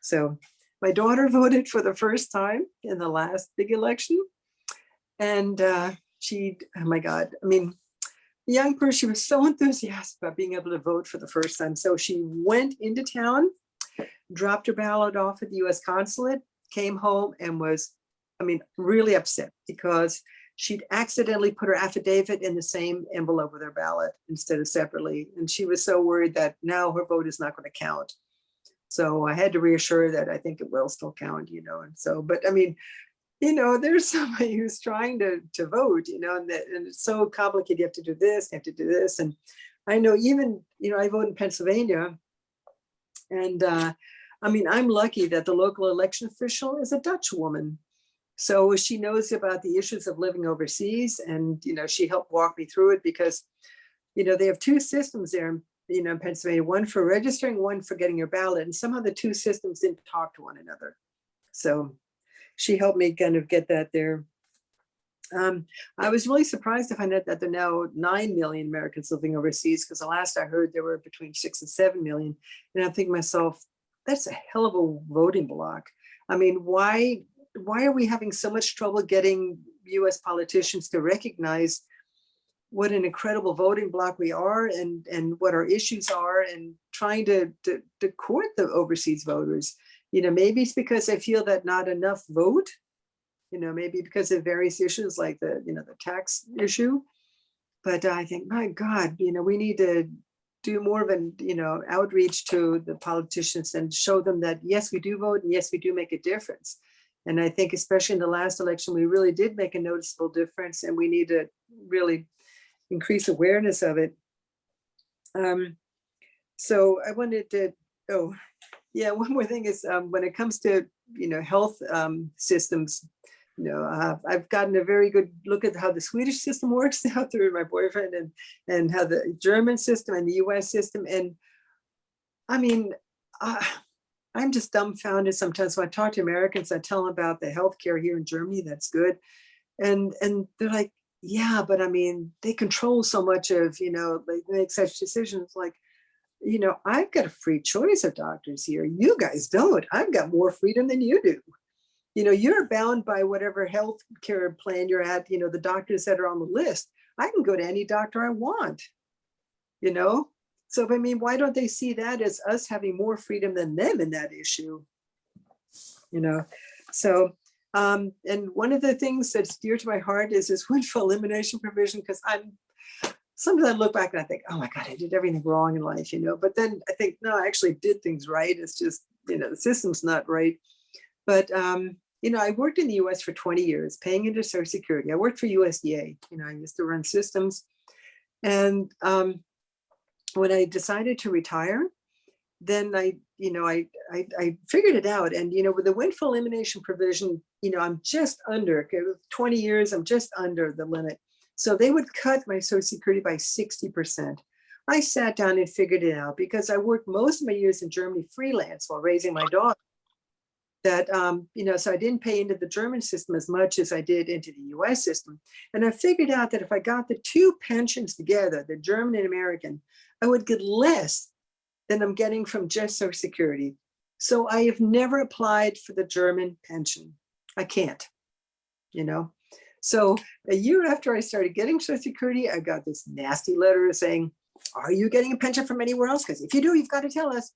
So my daughter voted for the first time in the last big election. And oh my God, the young person, she was so enthusiastic about being able to vote for the first time. So she went into town, dropped her ballot off at the US consulate, came home and was, really upset because she'd accidentally put her affidavit in the same envelope with her ballot instead of separately. And she was so worried that now her vote is not going to count. So I had to reassure her that I think it will still count, and so, but there's somebody who's trying to vote, and it's so complicated. You have to do this, you have to do this. And I know even, I vote in Pennsylvania, and I'm lucky that the local election official is a Dutch woman. So she knows about the issues of living overseas, and, she helped walk me through it because, they have 2 systems there, in Pennsylvania, one for registering, one for getting your ballot. And somehow the 2 systems didn't talk to one another. So she helped me kind of get that there. I was really surprised to find out that there are now 9 million Americans living overseas, because the last I heard there were between 6 and 7 million. And I'm thinking to myself, that's a hell of a voting block. Why are we having so much trouble getting US politicians to recognize what an incredible voting block we are and what our issues are, and trying to court the overseas voters? Maybe it's because I feel that not enough vote, maybe because of various issues like the tax issue. But I think, my God, we need to do more of an, outreach to the politicians and show them that, yes, we do vote, and yes, we do make a difference. And I think especially in the last election, we really did make a noticeable difference, and we need to really increase awareness of it. So I wanted to, one more thing is when it comes to, health systems, I've gotten a very good look at how the Swedish system works now through my boyfriend, and how the German system and the US system. And I'm just dumbfounded sometimes when I talk to Americans. I tell them about the healthcare here in Germany, that's good. And they're like, yeah, but they control so much of, they make such decisions like, I've got a free choice of doctors here. You guys don't. I've got more freedom than you do. You're bound by whatever health care plan you're at, the doctors that are on the list. I can go to any doctor I want, So, why don't they see that as us having more freedom than them in that issue? So And one of the things that's dear to my heart is this windfall elimination provision, because sometimes I look back and I think, oh my God, I did everything wrong in life, but then I think, no, I actually did things right. It's just, the system's not right. But, I worked in the US for 20 years, paying into Social Security. I worked for USDA, I used to run systems. And when I decided to retire, then I figured it out. And, with the windfall elimination provision, I'm just under, 20 years, I'm just under the limit. So they would cut my Social Security by 60%. I sat down and figured it out because I worked most of my years in Germany freelance while raising my daughter. That, so I didn't pay into the German system as much as I did into the US system. And I figured out that if I got the two pensions together, the German and American, I would get less than I'm getting from just Social Security. So I have never applied for the German pension. I can't, So a year after I started getting Social Security, I got this nasty letter saying, are you getting a pension from anywhere else? Because if you do, you've got to tell us.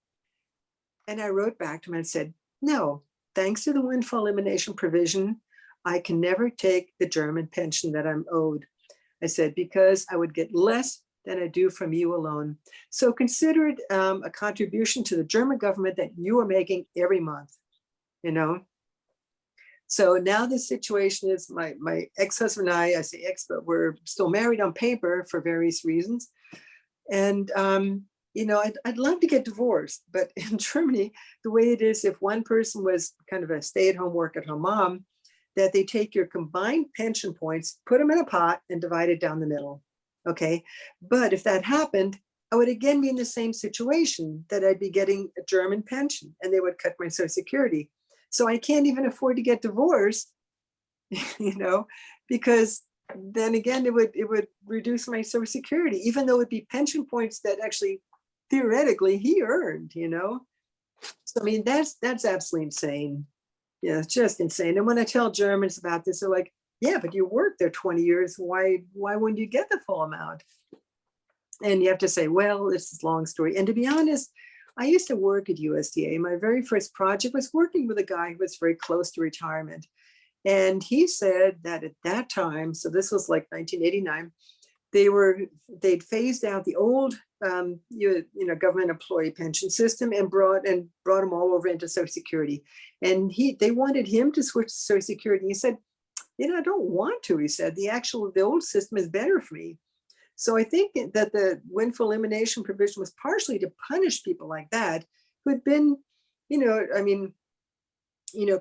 And I wrote back to him and said, no, thanks to the windfall elimination provision, I can never take the German pension that I'm owed. I said, because I would get less than I do from you alone. So consider it a contribution to the German government that you are making every month, So now the situation is my ex-husband and I say ex, but we're still married on paper for various reasons. And, I'd love to get divorced, but in Germany, the way it is, if one person was kind of a stay-at-home, work-at-home mom, that they take your combined pension points, put them in a pot and divide it down the middle. Okay. But if that happened, I would again be in the same situation that I'd be getting a German pension and they would cut my Social Security. So I can't even afford to get divorced, because then again, it would reduce my Social Security, even though it'd be pension points that actually theoretically he earned, So I mean, that's absolutely insane. Yeah, it's just insane. And when I tell Germans about this, they're like, yeah, but you worked there 20 years. Why wouldn't you get the full amount? And you have to say, well, this is a long story. And to be honest, I used to work at USDA. My very first project was working with a guy who was very close to retirement. And he said that at that time, so this was like 1989, they'd phased out the old government employee pension system and brought them all over into Social Security. And they wanted him to switch to Social Security. He said, I don't want to. He said, the old system is better for me. So I think that the windfall elimination provision was partially to punish people like that who had been,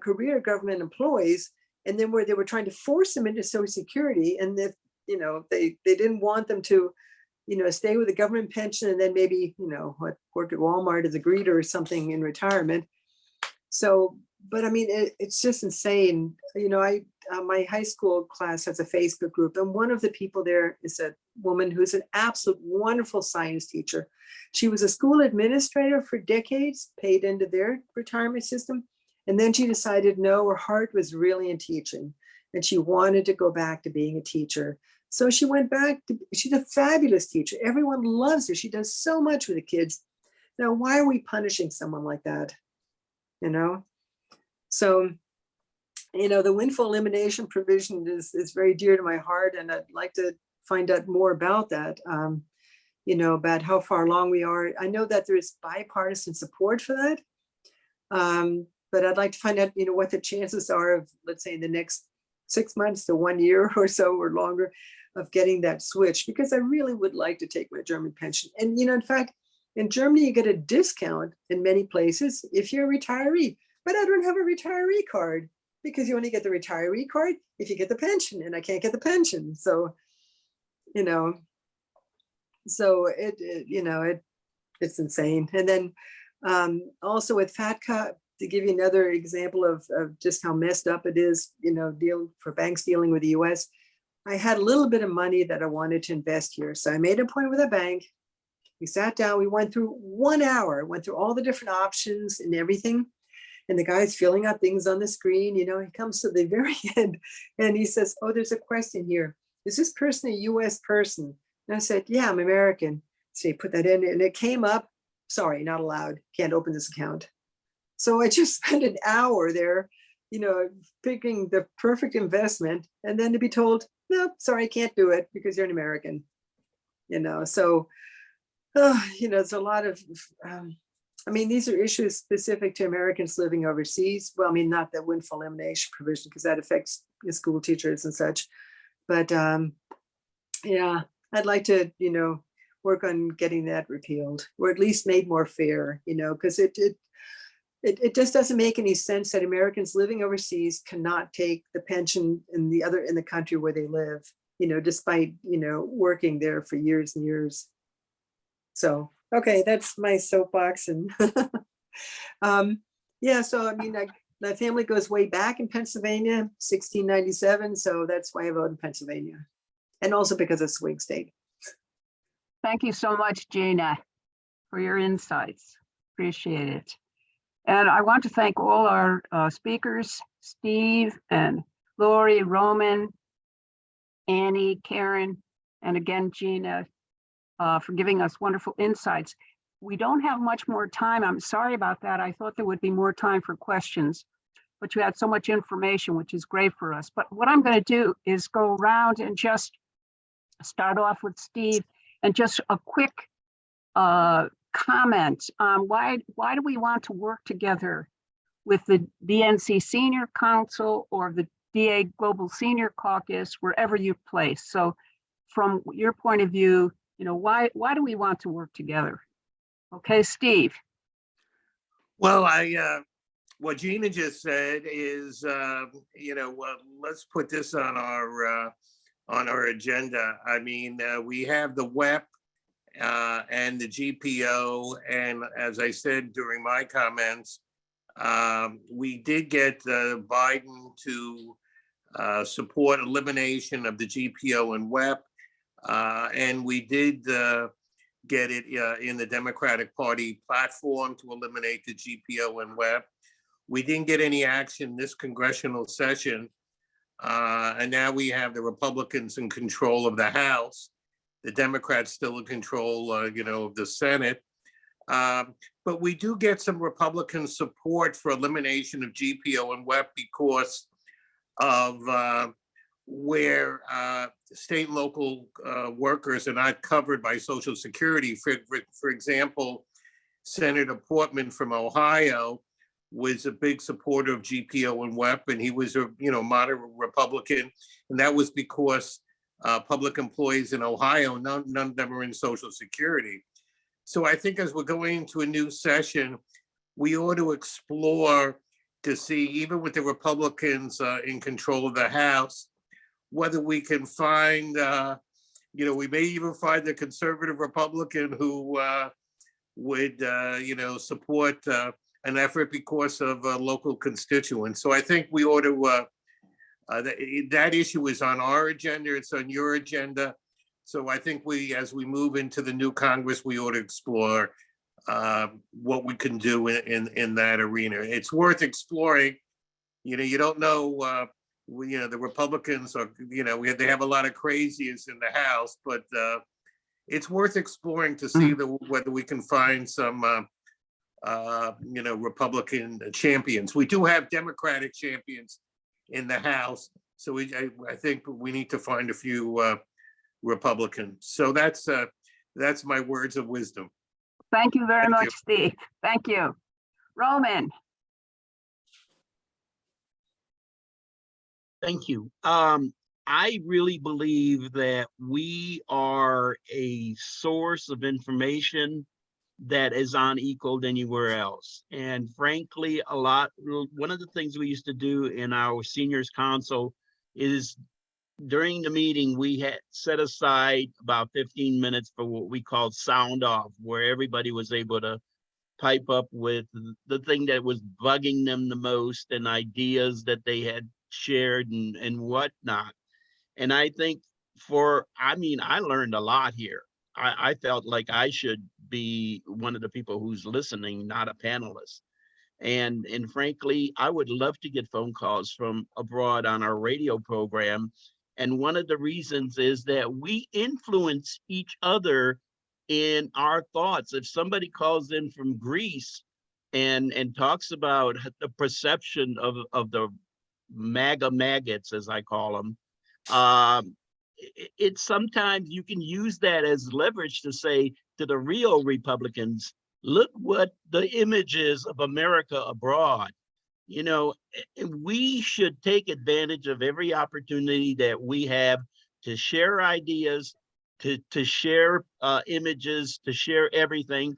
career government employees, and then where they were trying to force them into Social Security, and if they didn't want them to, stay with a government pension and then maybe work at Walmart as a greeter or something in retirement. So, but I mean, it's just insane. My high school class has a Facebook group, and one of the people there is a woman who's an absolute wonderful science teacher. She was a school administrator for decades, paid into their retirement system. And then she decided, no, her heart was really in teaching, and she wanted to go back to being a teacher. So she went back she's a fabulous teacher. Everyone loves her. She does so much with the kids. Now, why are we punishing someone like that? So, the windfall elimination provision is very dear to my heart, and I'd like to find out more about that, about how far along we are. I know that there is bipartisan support for that, but I'd like to find out, what the chances are of, let's say, in the next 6 months to 1 year or so or longer of getting that switch, because I really would like to take my German pension. And, in fact, in Germany, you get a discount in many places if you're a retiree, but I don't have a retiree card, because you only get the retiree card if you get the pension, and I can't get the pension. So, it's insane. And then also with FATCA, to give you another example of just how messed up it is, deal for banks dealing with the US, I had a little bit of money that I wanted to invest here. So I made an appointment with a bank. We sat down, we went through 1 hour, went through all the different options and everything. And the guy's filling out things on the screen, he comes to the very end and he says, oh, there's a question here. Is this person a US person? And I said, yeah, I'm American. So he put that in and it came up, sorry, not allowed, can't open this account. So I just spent an hour there picking the perfect investment, and then to be told, no, sorry, I can't do it because you're an American. So it's a lot of, these are issues specific to Americans living overseas. Well, not the Windfall Elimination Provision, because that affects school teachers and such. But yeah, I'd like to, work on getting that repealed, or at least made more fair, because it just doesn't make any sense that Americans living overseas cannot take the pension in the country where they live, despite, working there for years and years. So, okay, that's my soapbox. And yeah, so my family goes way back in Pennsylvania, 1697. So that's why I vote in Pennsylvania. And also because it's a swing state. Thank you so much, Gina, for your insights. Appreciate it. And I want to thank all our speakers, Steve and Lori, Roman, Annie, Karen, and again, Gina, for giving us wonderful insights. We don't have much more time. I'm sorry about that. I thought there would be more time for questions, but you had so much information, which is great for us. But what I'm going to do is go around and just start off with Steve and just a quick comment on why do we want to work together with the DNC Senior Council or the DA Global Senior Caucus, wherever you place. So from your point of view, why do we want to work together? Okay, Steve. Well, what Gina just said is, let's put this on our agenda. We have the WEP and the GPO, and as I said during my comments, we did get Biden to support elimination of the GPO and WEP, and we did get it in the Democratic Party platform to eliminate the GPO and WEP. We didn't get any action this congressional session, and now we have the Republicans in control of the House, the Democrats still in control, of the Senate. But we do get some Republican support for elimination of GPO and WEP because of where state and local workers are not covered by Social Security. For example, Senator Portman from Ohio was a big supporter of GPO and WEP, and he was a moderate Republican, and that was because public employees in Ohio, none of them are in Social Security. So I think as we're going into a new session, we ought to explore to see, even with the Republicans in control of the House, whether we can find, we may even find a conservative Republican who would, support an effort because of local constituents. So I think we ought to, that issue is on our agenda, it's on your agenda. So I think as we move into the new Congress, we ought to explore what we can do in that arena. It's worth exploring. You don't know, the Republicans are, they have a lot of crazies in the House, but it's worth exploring to see whether we can find some, Republican champions. We do have Democratic champions in the House. So I think we need to find a few Republicans. So that's my words of wisdom. Thank you very much, Steve. Thank you. Roman. Thank you. I really believe that we are a source of information that is unequaled anywhere else. And frankly, one of the things we used to do in our seniors council is during the meeting, we had set aside about 15 minutes for what we called sound off, where everybody was able to pipe up with the thing that was bugging them the most and ideas that they had shared and whatnot. And I think I learned a lot here. I felt like I should be one of the people who's listening, not a panelist. And frankly, I would love to get phone calls from abroad on our radio program. And one of the reasons is that we influence each other in our thoughts. If somebody calls in from Greece, and talks about the perception of the MAGA maggots, as I call them. It's sometimes you can use that as leverage to say to the real Republicans, look what the image is of America abroad. You know, we should take advantage of every opportunity that we have to share ideas, to share images, to share everything.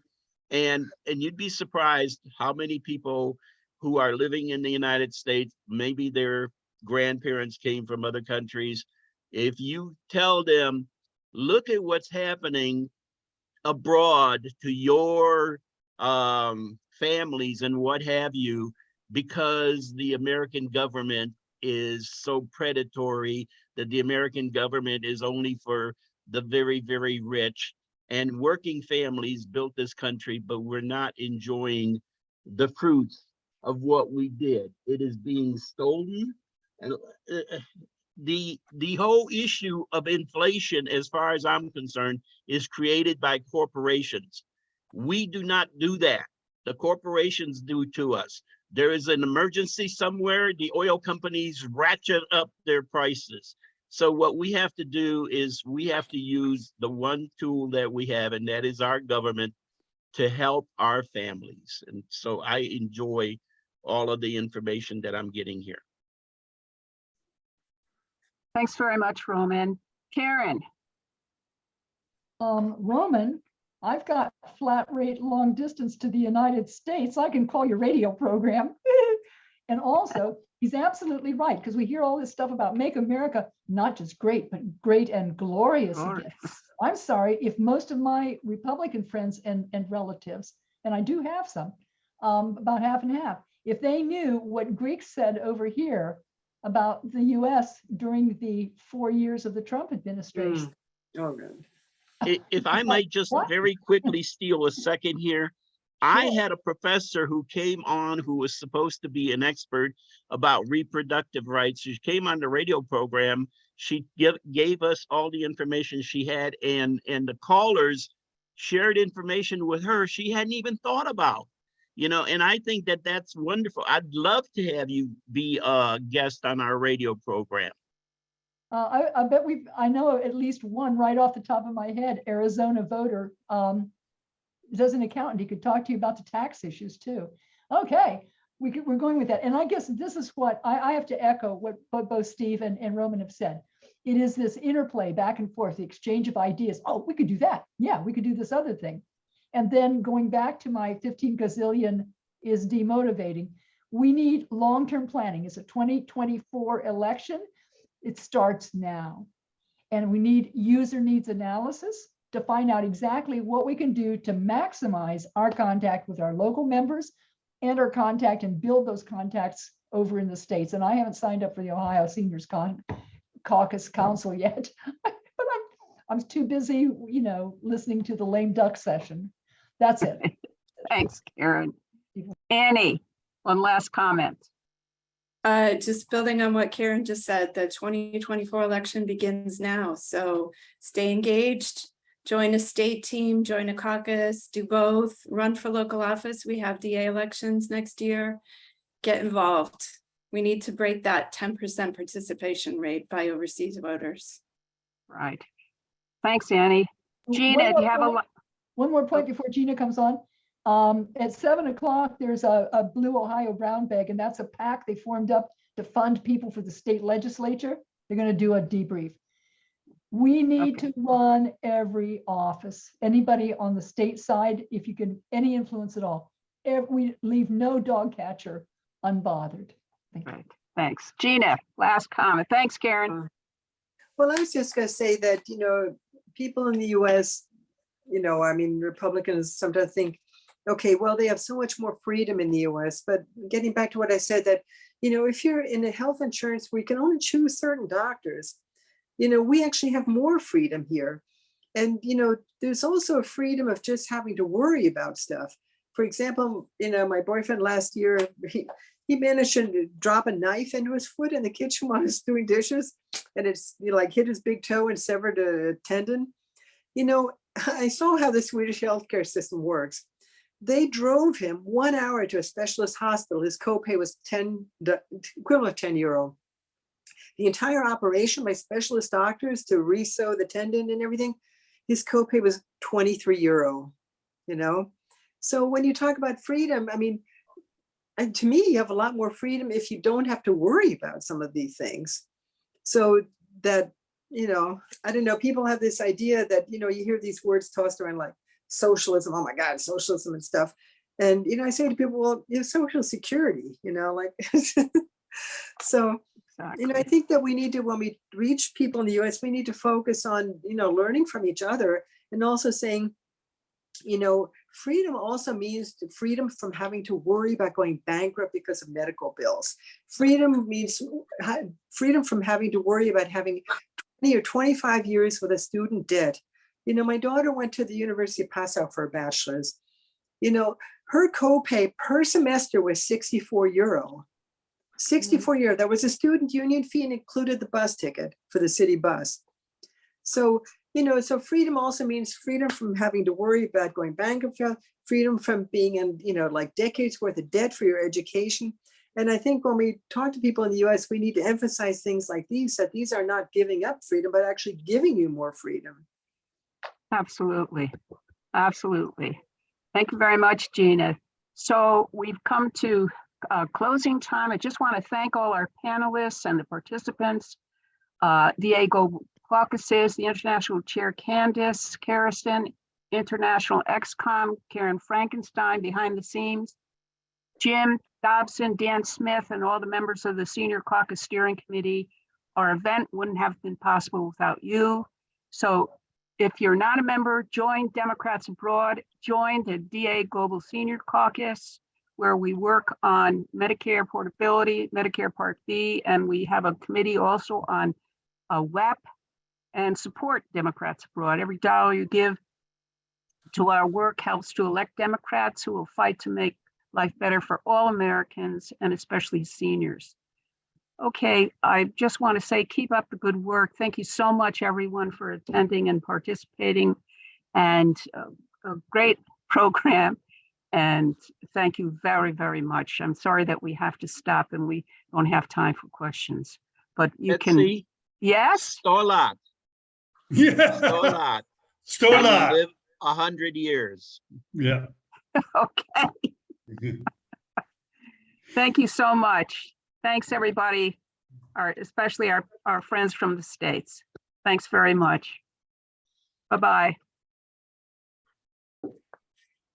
And you'd be surprised how many people who are living in the United States, maybe their grandparents came from other countries. If you tell them, look at what's happening abroad to your families and what have you, because the American government is so predatory, that the American government is only for the very, very rich, and working families built this country, but we're not enjoying the fruits of what we did. It is being stolen. And the whole issue of inflation, as far as I'm concerned, is created by corporations. We do not do that. The corporations do to us. There is an emergency somewhere, the oil companies ratchet up their prices. So what we have to do is we have to use the one tool that we have, and that is our government, to help our families. And so I enjoy all of the information that I'm getting here. Thanks very much, Roman. Karen. Roman, I've got flat rate long distance to the United States. I can call your radio program. And also, he's absolutely right, because we hear all this stuff about make America not just great, but great and glorious again. I'm sorry if most of my Republican friends and relatives, and I do have some, about half and half, if they knew what Greeks said over here about the US during the 4 years of the Trump administration. Oh, good. If I might just very quickly steal a second here. I had a professor who came on who was supposed to be an expert about reproductive rights. She came on the radio program. She gave us all the information she had, and the callers shared information with her she hadn't even thought about. You know, and I think that that's wonderful. I'd love to have you be a guest on our radio program. I bet I know at least one right off the top of my head, Arizona voter. Does an accountant, he could talk to you about the tax issues too. Okay, we're going with that. And I guess this is what I have to echo what both Steve and Roman have said. It is this interplay back and forth, the exchange of ideas. Oh, we could do that. Yeah, we could do this other thing. And then going back to my 15 gazillion is demotivating. We need long-term planning. It's a 2024 election. It starts now. And we need user needs analysis to find out exactly what we can do to maximize our contact with our local members and our contact and build those contacts over in the States. And I haven't signed up for the Ohio Seniors Caucus Council yet, but I'm too busy, you know, listening to the lame duck session. That's it. Thanks, Karen. Annie, one last comment. Just building on what Karen just said, the 2024 election begins now. So stay engaged, join a state team, join a caucus, do both, run for local office. We have DA elections next year. Get involved. We need to break that 10% participation rate by overseas voters. Right. Thanks, Annie. Gina, do you have one more point before Gina comes on? At 7 o'clock, there's a Blue Ohio Brown Bag, and that's a PAC they formed up to fund people for the state legislature. They're going to do a debrief. We need to run every office. Anybody on the state side, if you can, any influence at all. We leave no dog catcher unbothered. Thank you. Right. Thanks. Gina, last comment. Thanks, Karen. Well, I was just going to say that, you know, people in the US, you know, I mean, Republicans sometimes think, okay, well, they have so much more freedom in the US. But getting back to what I said, that, you know, if you're in a health insurance where you can only choose certain doctors, you know, we actually have more freedom here. And, you know, there's also a freedom of just having to worry about stuff. For example, you know, my boyfriend last year, he managed to drop a knife into his foot in the kitchen while he was doing dishes. And it's, you know, like hit his big toe and severed a tendon. You know, I saw how the Swedish healthcare system works. they drove him 1 hour to a specialist hospital. His copay was the equivalent of 10 euro. The entire operation by specialist doctors to re-sew the tendon and everything, his copay was 23 euro, you know? So when you talk about freedom, I mean, and to me, you have a lot more freedom if you don't have to worry about some of these things. So that, you know, I don't know, people have this idea that, you know, you hear these words tossed around like socialism, oh my God, socialism and stuff. And, you know, I say to people, well, you have social security, you know, like, so, you know, I think that we need to, when we reach people in the US, we need to focus on, you know, learning from each other and also saying, you know, freedom also means freedom from having to worry about going bankrupt because of medical bills. Freedom means freedom from having to worry about having 20 or 25 years with a student debt. You know, my daughter went to the University of Passau for a bachelor's. You know, her copay per semester was 64 euro. 64 euro. There was a student union fee and included the bus ticket for the city bus. So, you know, so freedom also means freedom from having to worry about going bankrupt, freedom from being in, you know, like decades worth of debt for your education. And I think when we talk to people in the US, we need to emphasize things like these, that these are not giving up freedom, but actually giving you more freedom. Absolutely. Absolutely. Thank you very much, Gina. So we've come to closing time. I just want to thank all our panelists and the participants, DA Global Caucuses, the International Chair Candice Carrison, International XCOM Karen Frankenstein behind the scenes, Jim Dobson, Dan Smith, and all the members of the Senior Caucus Steering Committee. Our event wouldn't have been possible without you. So if you're not a member, join Democrats Abroad, join the DA Global Senior Caucus, where we work on Medicare Portability, Medicare Part B, and we have a committee also on WEP, and support Democrats Abroad. Every dollar you give to our work helps to elect Democrats who will fight to make life better for all Americans and especially seniors. Okay, I just want to say keep up the good work. Thank you so much, everyone, for attending and participating, and a great program. And thank you very, very much. I'm sorry that we have to stop and we don't have time for questions, but you can. Yes? Stolat. Yeah. Stolat. Stolat. Live 100 years. Yeah. Okay. Thank you so much. Thanks, everybody, especially our friends from the States. Thanks very much. Bye-bye.